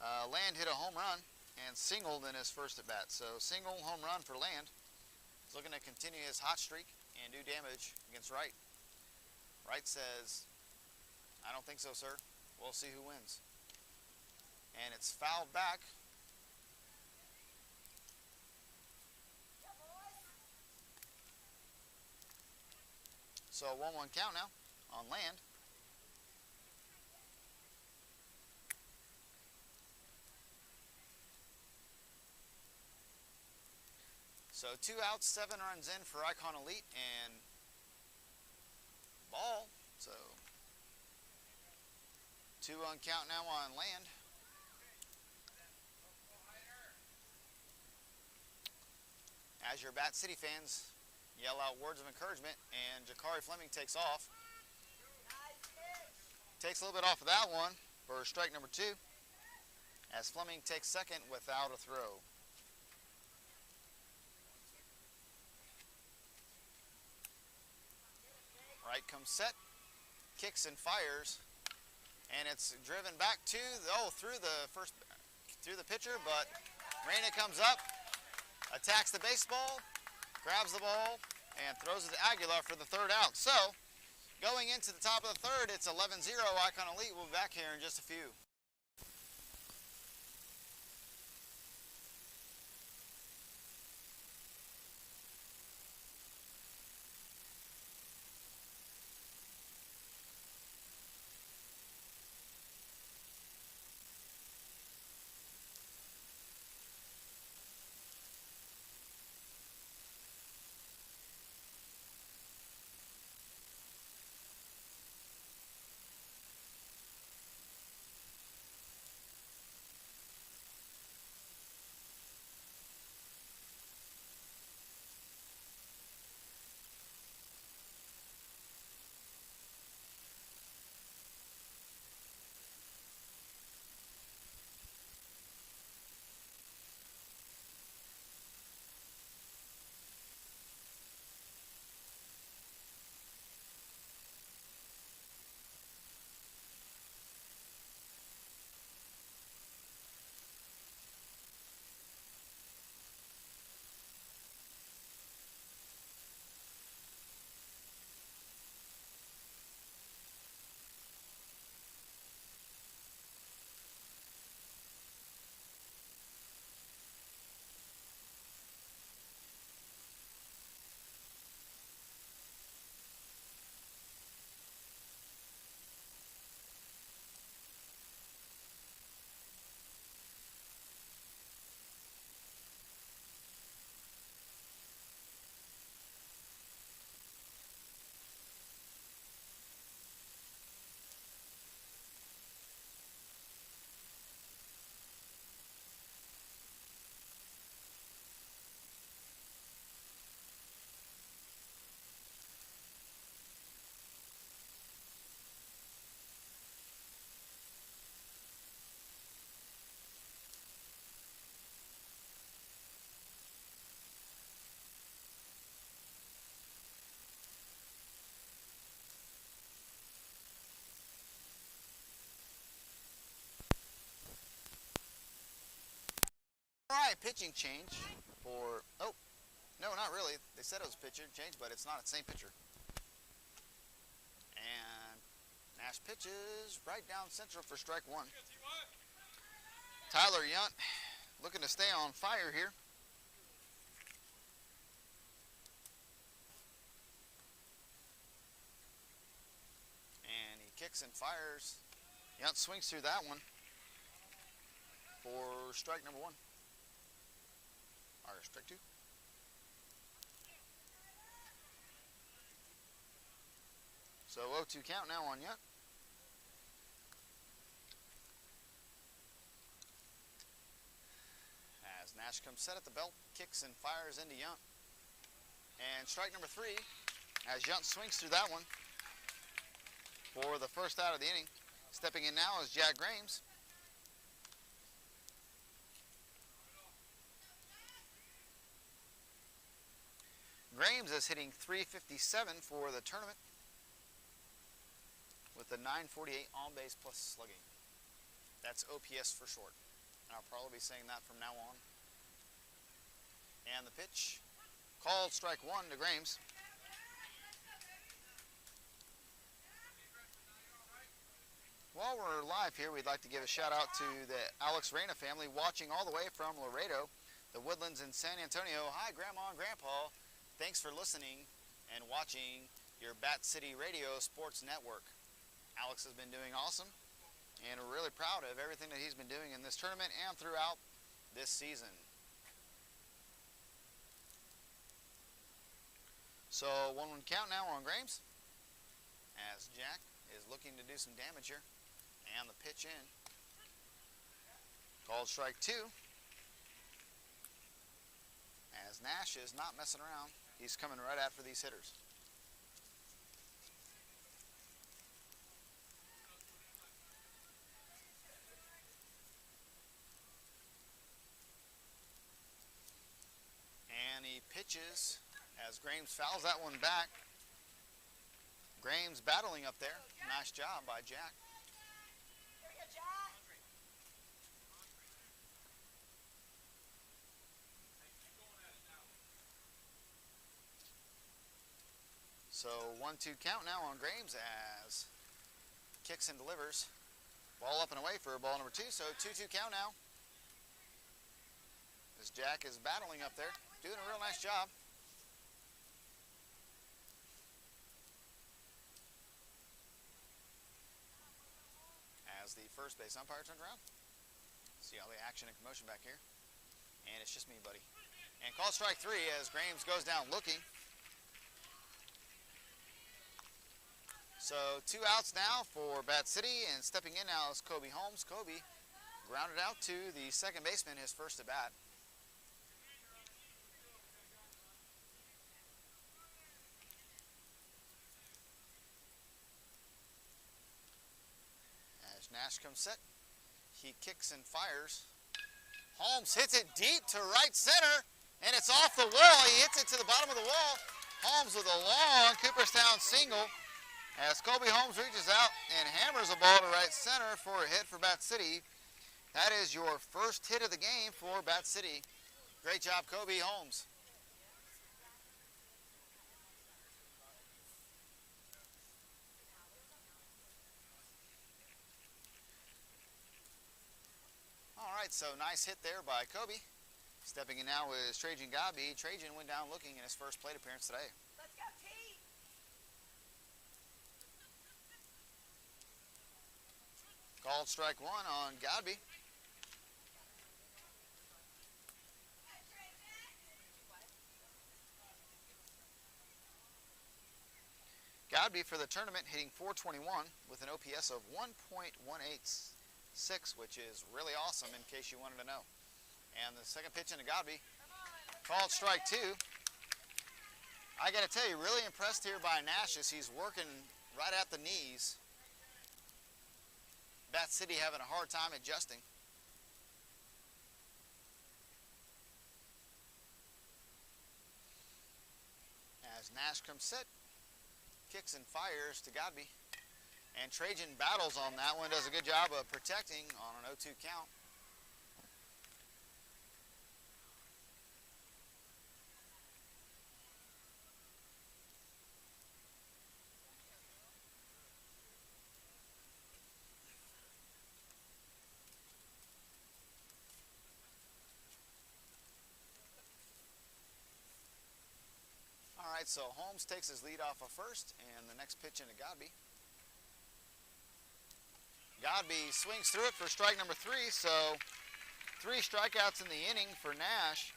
Land hit a home run and singled in his first at bat. So single home run for Land. He's looking to continue his hot streak and do damage against Wright. Wright says, "I don't think so, sir. We'll see who wins." And it's fouled back. So 1-1 count now on Land. So 2 outs, 7 runs in for Icon Elite and ball. So 2-1 count now on Land. As your Bat City fans yell out words of encouragement, and Jakari Fleming takes off. Takes a little bit off of that one for strike number 2, as Fleming takes second without a throw. Wright comes set, kicks and fires, and it's driven back to through the pitcher, but Reyna comes up, attacks the baseball, grabs the ball, and throws it to Aguilar for the third out. So, going into the top of the third, it's 11-0. Icon Elite will be back here in just a few. Alright, pitching change for, no, not really. They said it was pitcher change, but it's not. It's the same pitcher. And Nash pitches right down central for strike 1. Tyler Yunt looking to stay on fire here. And he kicks and fires. Yunt swings through that one for strike number 1. Or strike 2. So 0-2 count now on Yunt. As Nash comes set at the belt, kicks and fires into Yunt. And strike number 3, as Yunt swings through that one for the first out of the inning. Stepping in now is Jack Grames. Grames is hitting .357 for the tournament. with a 948 on base plus slugging. That's OPS for short. And I'll probably be saying that from now on. And the pitch, called strike one to Grames. While we're live here, we'd like to give a shout out to the Alex Reyna family watching all the way from Laredo, the Woodlands in San Antonio. Hi, Grandma and Grandpa. Thanks for listening and watching your Bat City Radio Sports Network. Alex has been doing awesome, and we're really proud of everything that he's been doing in this tournament and throughout this season. So 1-1 count now on Grames, as Jack is looking to do some damage here. And the pitch in. Called strike two. As Nash is not messing around. He's coming right after these hitters. And he pitches as Grames fouls that one back. Grames battling up there. Nice job by Jack. So 1-2 count now on Grames as kicks and delivers. Ball up and away for ball number 2. So 2-2 count now. As Jack is battling up there, doing a real nice job. As the first base umpire turns around. See all the action and commotion back here. And it's just me, buddy. And call strike 3 as Grames goes down looking. So 2 outs now for Bat City, and stepping in now is Kobe Holmes. Kobe grounded out to the second baseman, his first at bat. As Nash comes set, he kicks and fires. Holmes hits it deep to right center, and it's off the wall. He hits it to the bottom of the wall. Holmes with a long Cooperstown single. As Kobe Holmes reaches out and hammers a ball to right center for a hit for Bat City. That is your first hit of the game for Bat City. Great job, Kobe Holmes. All right, so nice hit there by Kobe. Stepping in now is Trajan Gabi. Trajan went down looking in his first plate appearance today. Let's go, T. Called strike 1 on Godby. Godby for the tournament hitting .421 with an OPS of 1.186, which is really awesome in case you wanted to know. And the second pitch into Godby. Called strike 2. I got to tell you, really impressed here by Nash as he's working right at the knees. Bat City having a hard time adjusting. As Nash comes set, kicks and fires to Godby. And Trajan battles on that one, does a good job of protecting on an 0-2 count. All right, so Holmes takes his lead off of first, and the next pitch into Godby. Godby swings through it for strike number 3, so 3 strikeouts in the inning for Nash.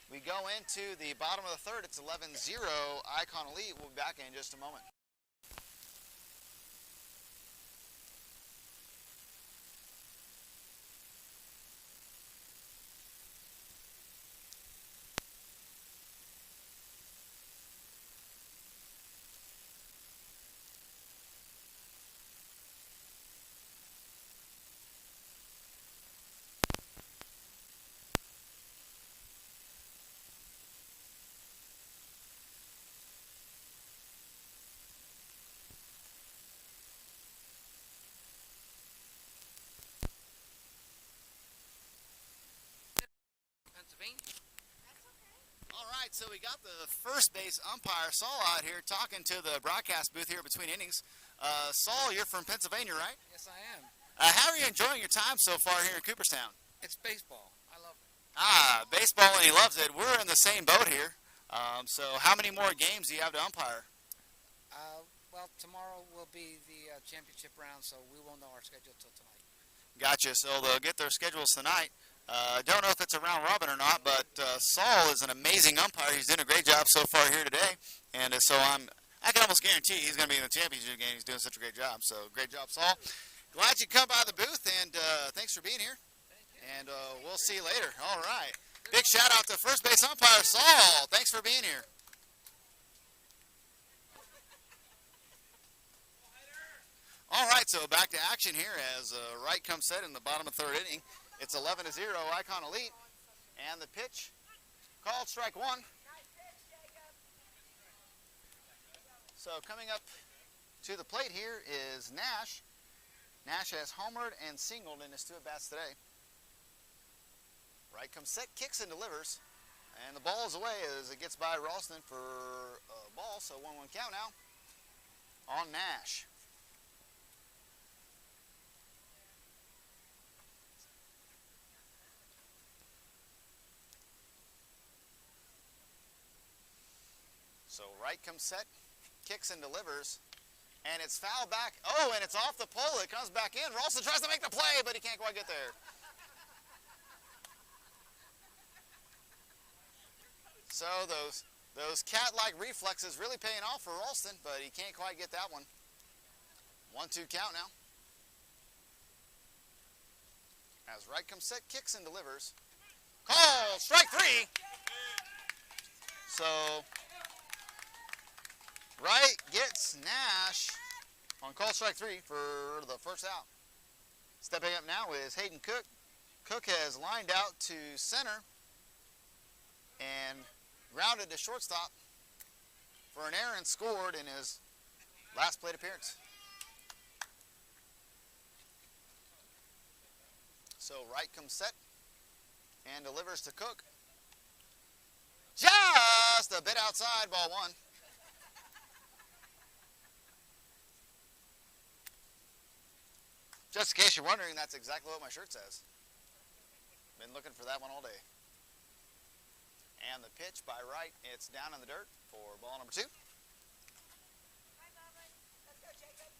We go into the bottom of the third. It's 11-0. Icon Elite will be back in just a moment. Johnny. All right, so we got the first base umpire, Saul, out here talking to the broadcast booth here between innings. Saul, you're from Pennsylvania, right? Yes, I am. How are you enjoying your time so far here in Cooperstown? It's baseball. I love it. Baseball, and he loves it. We're in the same boat here. So how many more games do you have to umpire? Well, tomorrow will be the championship round, so we won't know our schedule till tonight. Gotcha. So they'll get their schedules tonight. Don't know if it's a round robin or not, but Saul is an amazing umpire. He's doing a great job so far here today, and so I can almost guarantee he's going to be in the championship game. He's doing such a great job. So great job, Saul. Glad you come by the booth, and thanks for being here. And we'll see you later. All right. Big shout out to first base umpire Saul. Thanks for being here. All right, so back to action here as Wright comes set in the bottom of third inning. It's 11-0, Icon Elite. And the pitch called strike one. So coming up to the plate here is Nash. Nash has homered and singled in his two at-bats today. Wright comes set, kicks and delivers. And the ball is away as it gets by Ralston for a ball, so 1-1 count now on Nash. So Wright comes set, kicks and delivers, and it's fouled back. Oh, and it's off the pole. It comes back in. Ralston tries to make the play, but he can't quite get there. So those cat-like reflexes really paying off for Ralston, but he can't quite get that one. 1-2 count now. As Wright comes set, kicks and delivers. Call, strike three. So Wright gets Nash on call strike three for the first out. Stepping up now is Hayden Cook. Cook has lined out to center and grounded to shortstop for an error and scored in his last plate appearance. So Wright comes set and delivers to Cook. Just a bit outside, ball one. Just in case you're wondering, that's exactly what my shirt says. Been looking for that one all day. And the pitch by Wright, it's down in the dirt for ball number two. Hi, Mama. Let's go, Jacob.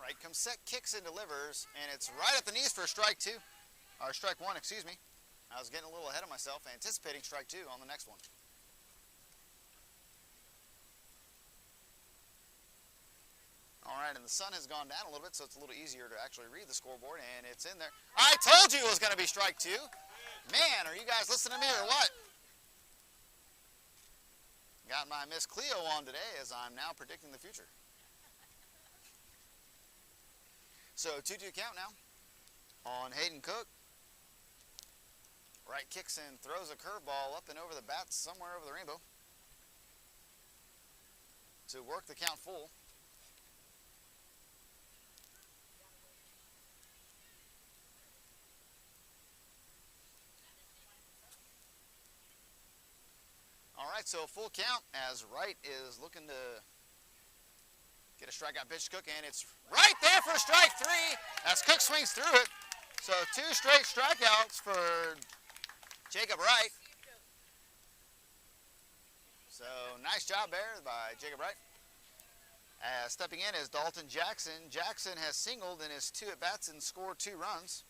Wright comes set, kicks and delivers, and it's right at the knees for strike two. Or strike one, excuse me. I was getting a little ahead of myself, anticipating strike two on the next one. All right, and the sun has gone down a little bit, so it's a little easier to actually read the scoreboard, and it's in there. I told you it was going to be strike two. Man, are you guys listening to me or what? Got my Miss Cleo on today as I'm now predicting the future. So 2-2 count now on Hayden Cook. Wright kicks and throws a curveball up and over the bat somewhere over the rainbow to work the count full. All right, so full count as Wright is looking to get a strikeout pitch to Cook, and it's right there for strike three as Cook swings through it. So 2 straight strikeouts for Jacob Wright. So nice job there by Jacob Wright. Stepping in is Dalton Jackson. Jackson has singled in his 2 at-bats and scored 2 runs.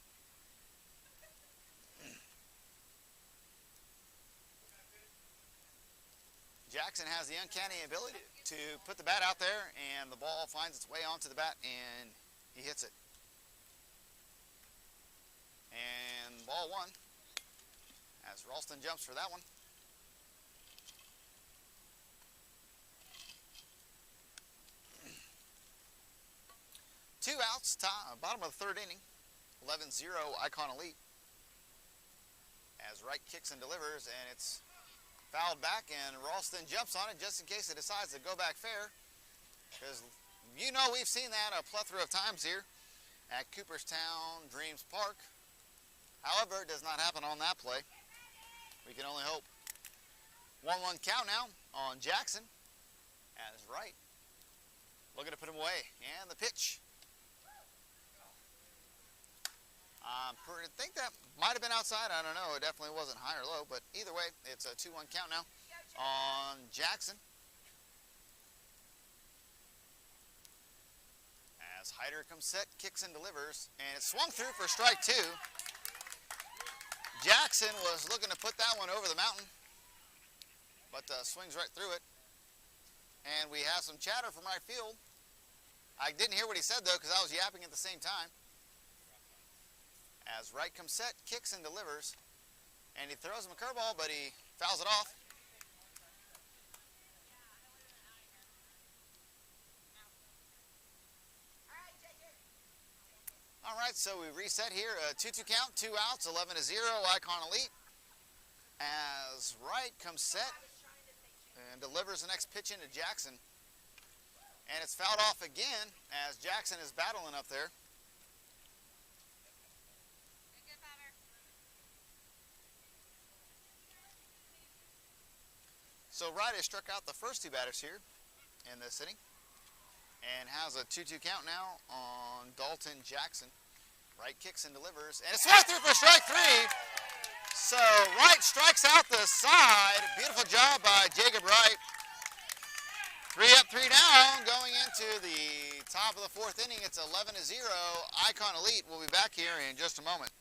Jackson has the uncanny ability to put the bat out there, and the ball finds its way onto the bat, and he hits it. And ball one, as Ralston jumps for that one. Two outs, bottom of the third inning, 11-0 Icon Elite. As Wright kicks and delivers, and it's fouled back, and Ralston jumps on it just in case it decides to go back fair. Because you know we've seen that a plethora of times here at Cooperstown Dreams Park. However, it does not happen on that play. We can only hope. 1-1 count now on Jackson as right. Looking to put him away. And the pitch. I think that might have been outside. I don't know. It definitely wasn't high or low. But either way, it's a 2-1 count now on Jackson. As Hyder comes set, kicks and delivers. And it swung through for strike 2. Jackson was looking to put that one over the mountain, but swings right through it. And we have some chatter from right field. I didn't hear what he said, though, because I was yapping at the same time. As right comes set, kicks and delivers. And he throws him a curveball, but he fouls it off. All right, so we reset here. 2-2 count, 2 outs, 11-0, Icon Elite. As right comes set and delivers the next pitch into Jackson. And it's fouled off again as Jackson is battling up there. So Wright has struck out the first 2 batters here in this inning and has a 2-2 count now on Dalton Jackson. Wright kicks and delivers, and it's swung through for strike 3. So Wright strikes out the side. Beautiful job by Jacob Wright. 3 up, 3 down, going into the top of the 4th inning. It's 11-0. Icon Elite will be back here in just a moment.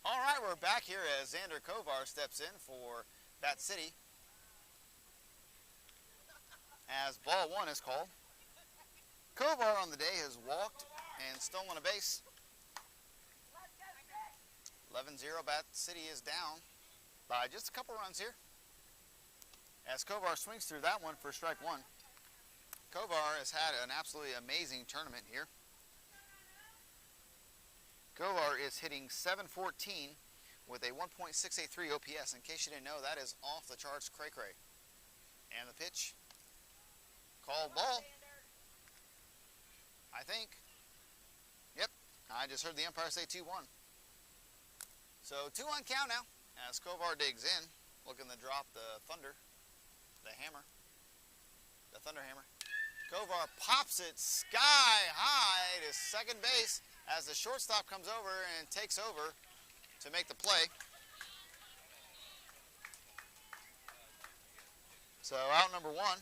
All right, we're back here as Xander Kovar steps in for Bat City as ball 1 is called. Kovar on the day has walked and stolen a base. 11-0, Bat City is down by just a couple runs here as Kovar swings through that one for strike 1. Kovar has had an absolutely amazing tournament here. Kovar is hitting .714 with a 1.683 OPS. In case you didn't know, that is off the charts cray-cray. And the pitch. Called ball. I think. Yep. I just heard the umpire say 2-1. So 2-1 count now as Kovar digs in, looking to drop the thunder, the hammer, the thunder hammer. Kovar pops it sky high to second base as the shortstop comes over and takes over to make the play. So out number one.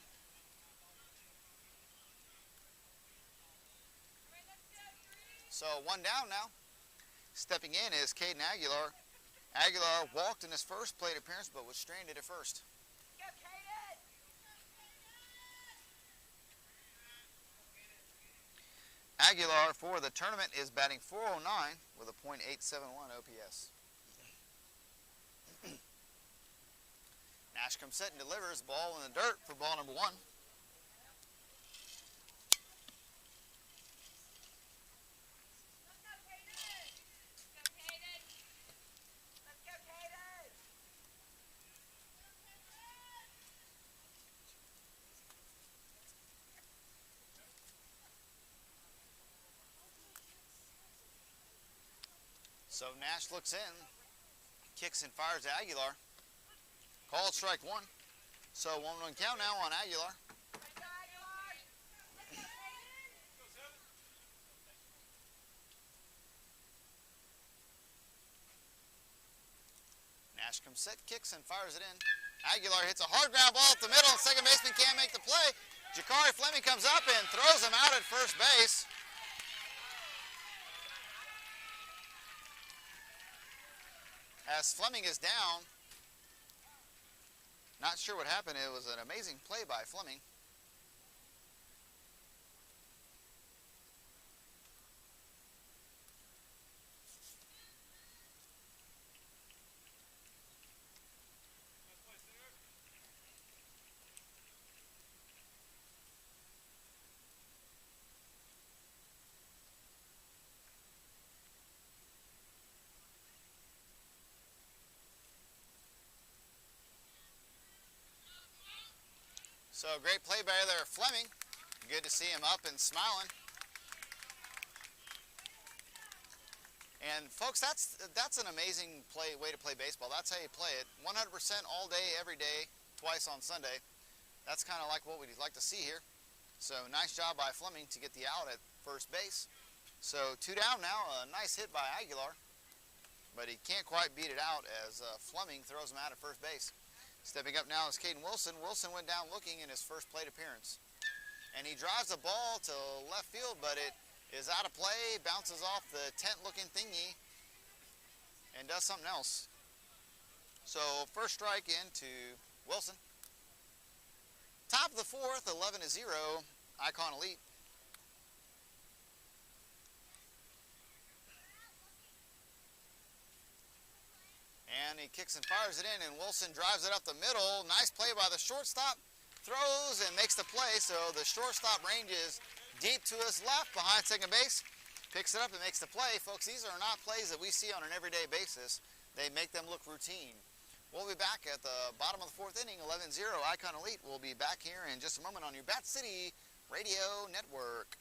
So one down now. Stepping in is Caden Aguilar. Aguilar walked in his first plate appearance but was stranded at first. Go, Caden! Aguilar for the tournament is batting .409 with a .871 OPS. Nash comes set and delivers ball in the dirt for ball number one. So Nash looks in, kicks and fires at Aguilar. Called strike one. So 1-1 count now on Aguilar. Nash comes set, kicks and fires it in. Aguilar hits a hard ground ball up the middle. Second baseman can't make the play. Jakari Fleming comes up and throws him out at first base. As Fleming is down, not sure what happened. It was an amazing play by Fleming. So great play by there, Fleming. Good to see him up and smiling. And folks, that's an amazing way to play baseball. That's how you play it. 100% all day, every day, twice on Sunday. That's kind of like what we'd like to see here. So nice job by Fleming to get the out at first base. So 2 down now. A nice hit by Aguilar, but he can't quite beat it out as Fleming throws him out at first base. Stepping up now is Caden Wilson. Wilson went down looking in his first plate appearance. And he drives the ball to left field, but it is out of play, bounces off the tent-looking thingy, and does something else. So first strike into Wilson. Top of the fourth, 11-0, Icon Elite. And he kicks and fires it in, and Wilson drives it up the middle. Nice play by the shortstop. Throws and makes the play, so the shortstop ranges deep to his left behind second base. Picks it up and makes the play. Folks, these are not plays that we see on an everyday basis. They make them look routine. We'll be back at the bottom of the fourth inning, 11-0, Icon Elite. We'll be back here in just a moment on your Bat City Radio Network.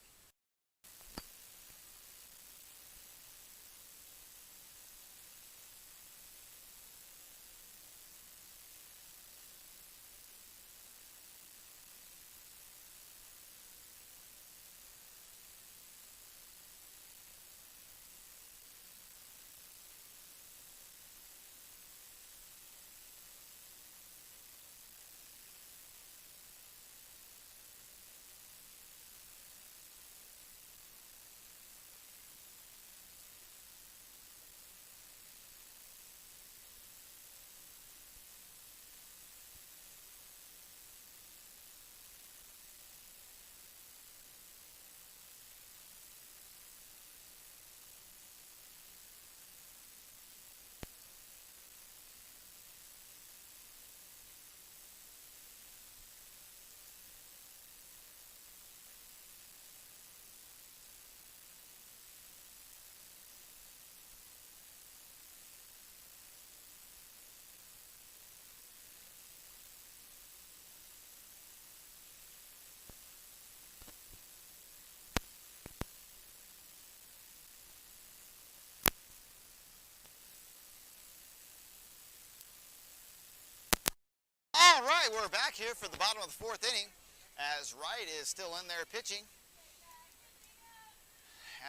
All right, we're back here for the bottom of the fourth inning as Wright is still in there pitching.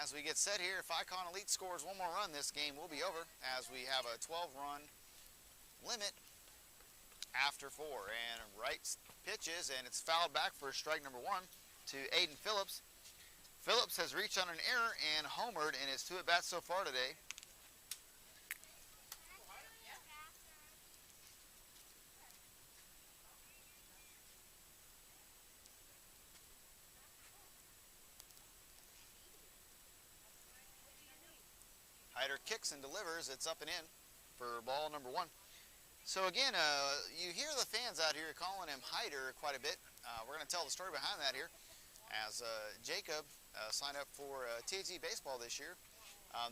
As we get set here, if Icon Elite scores one more run, this game will be over as we have a 12-run limit after 4. And Wright pitches, and it's fouled back for strike number 1 to Aiden Phillips. Phillips has reached on an error and homered in his 2 at-bats so far today. Hyder kicks and delivers. It's up and in for ball number 1. So again, you hear the fans out here calling him Hyder quite a bit. We're going to tell the story behind that here. As Jacob signed up for THZ baseball this year,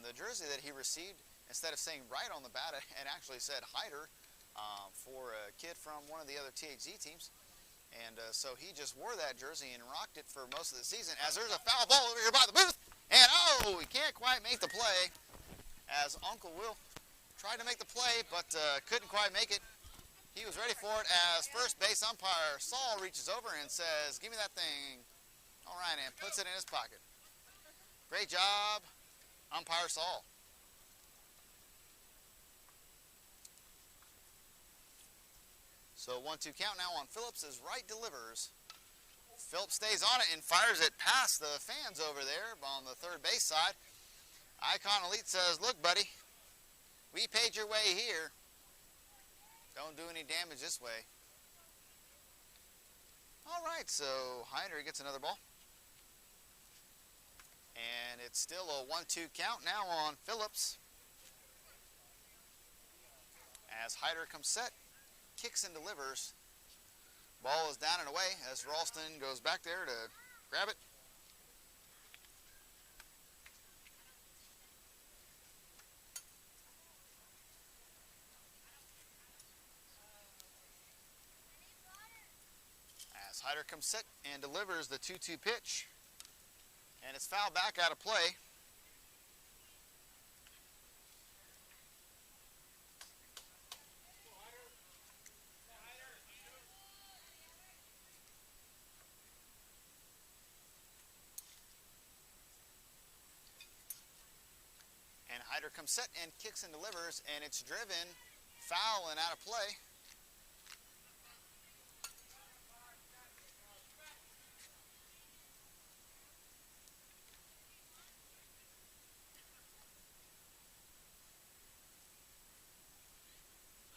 the jersey that he received, instead of saying Wright on the bat, it actually said Hyder for a kid from one of the other THZ teams. And so he just wore that jersey and rocked it for most of the season. As there's a foul ball over here by the booth, and oh, he can't quite make the play. As Uncle Will tried to make the play, but couldn't quite make it. He was ready for it as first base umpire Saul reaches over and says, "Give me that thing." All right, and puts it in his pocket. Great job, umpire Saul. So 1-2 count now on Phillips as Wright delivers. Phillips stays on it and fires it past the fans over there on the third base side. Icon Elite says, "Look, buddy, we paid your way here. Don't do any damage this way." All right, so Hyder gets another ball. And it's still a 1-2 count now on Phillips. As Hyder comes set, kicks and delivers. Ball is down and away as Ralston goes back there to grab it. Hyder comes set and delivers the 2-2 pitch. And it's fouled back out of play. And Hyder comes set and kicks and delivers, and it's driven foul and out of play.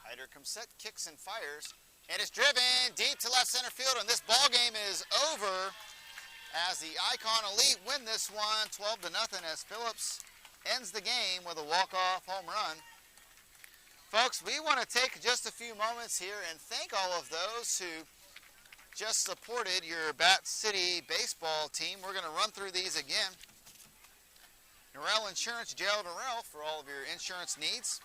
Hyder comes set, kicks and fires, and it's driven deep to left center field, and this ball game is over as the Icon Elite win this one 12-0 as Phillips ends the game with a walk-off home run. Folks, we want to take just a few moments here and thank all of those who just supported your Bat City baseball team. We're going to run through these again. Norrell Insurance, Gerald Norrell, for all of your insurance needs.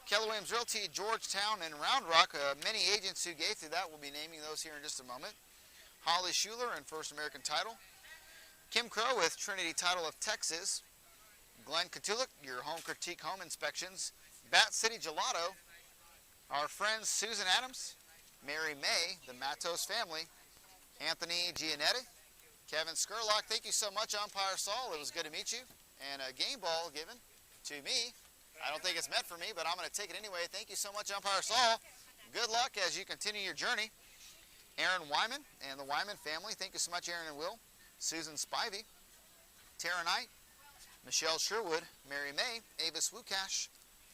Keller Williams Realty, Georgetown, and Round Rock. Many agents who gave through that will be naming those here in just a moment. Holly Schuler and First American Title. Kim Crow with Trinity Title of Texas. Glenn Katulik, your home critique home inspections. Bat City Gelato. Our friends Susan Adams, Mary May, the Matos family. Anthony Gianetti, Kevin Skurlock. Thank you so much, Umpire Saul. It was good to meet you. And a game ball given to me. I don't think it's meant for me, but I'm going to take it anyway. Thank you so much, Umpire Saul. Good luck as you continue your journey. Aaron Wyman and the Wyman family. Thank you so much, Aaron and Will. Susan Spivey. Tara Knight. Michelle Sherwood. Mary May. Avis Wukash.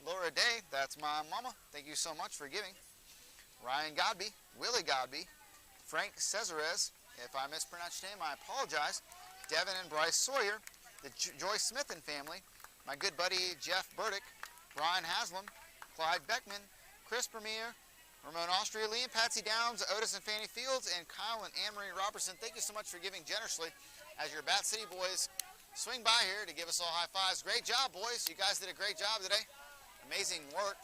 Laura Day. That's my mama. Thank you so much for giving. Ryan Godby. Willie Godby. Frank Cesarez. If I mispronounced your name, I apologize. Devin and Bryce Sawyer. The Joyce Smith and family. My good buddy Jeff Burdick, Brian Haslam, Clyde Beckman, Chris Premier, Ramon Austria, Lee and Patsy Downs, Otis and Fanny Fields, and Kyle and Anne-Marie Robertson. Thank you so much for giving generously as your Bat City boys swing by here to give us all high fives. Great job, boys. You guys did a great job today. Amazing work.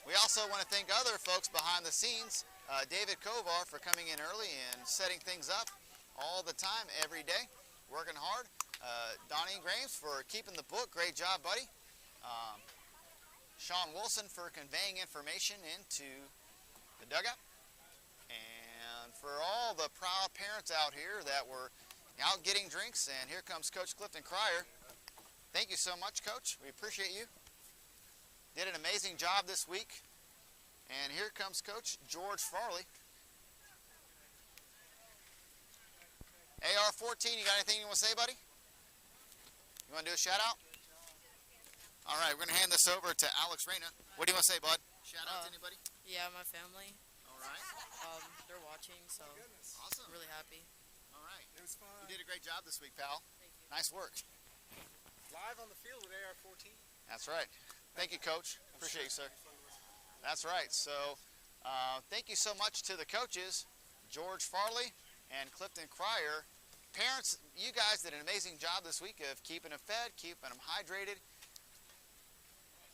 We also want to thank other folks behind the scenes, David Kovar for coming in early and setting things up all the time, every day, working hard. Donnie Graves for keeping the book. Great job, buddy. Sean Wilson for conveying information into the dugout. And for all the proud parents out here that were out getting drinks, and here comes Coach Clifton Cryer. Thank you so much, Coach. We appreciate you. Did an amazing job this week. And here comes Coach George Farley. AR-14, you got anything you want to say, buddy? You want to do a shout out? All right, we're going to hand this over to Alex Reyna. What do you want to say, bud? Shout out to anybody? Yeah, my family. All right. They're watching, so Awesome. I'm really happy. All right. It was fun. You did a great job this week, pal. Thank you. Nice work. Live on the field with AR-14. That's right. Thank you, Coach. Appreciate you, sir. That's right. So, thank you so much to the coaches, George Farley and Clifton Cryer. Parents, you guys did an amazing job this week of keeping them fed, keeping them hydrated.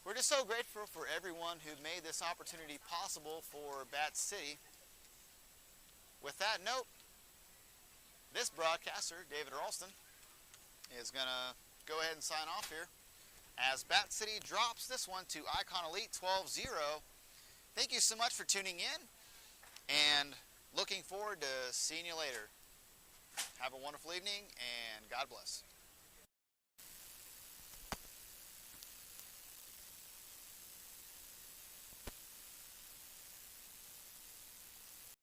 We're just so grateful for everyone who made this opportunity possible for Bat City. With that note, this broadcaster, David Ralston, is going to go ahead and sign off here as Bat City drops this one to Icon Elite 12-0. Thank you so much for tuning in, and looking forward to seeing you later. Have a wonderful evening, and God bless.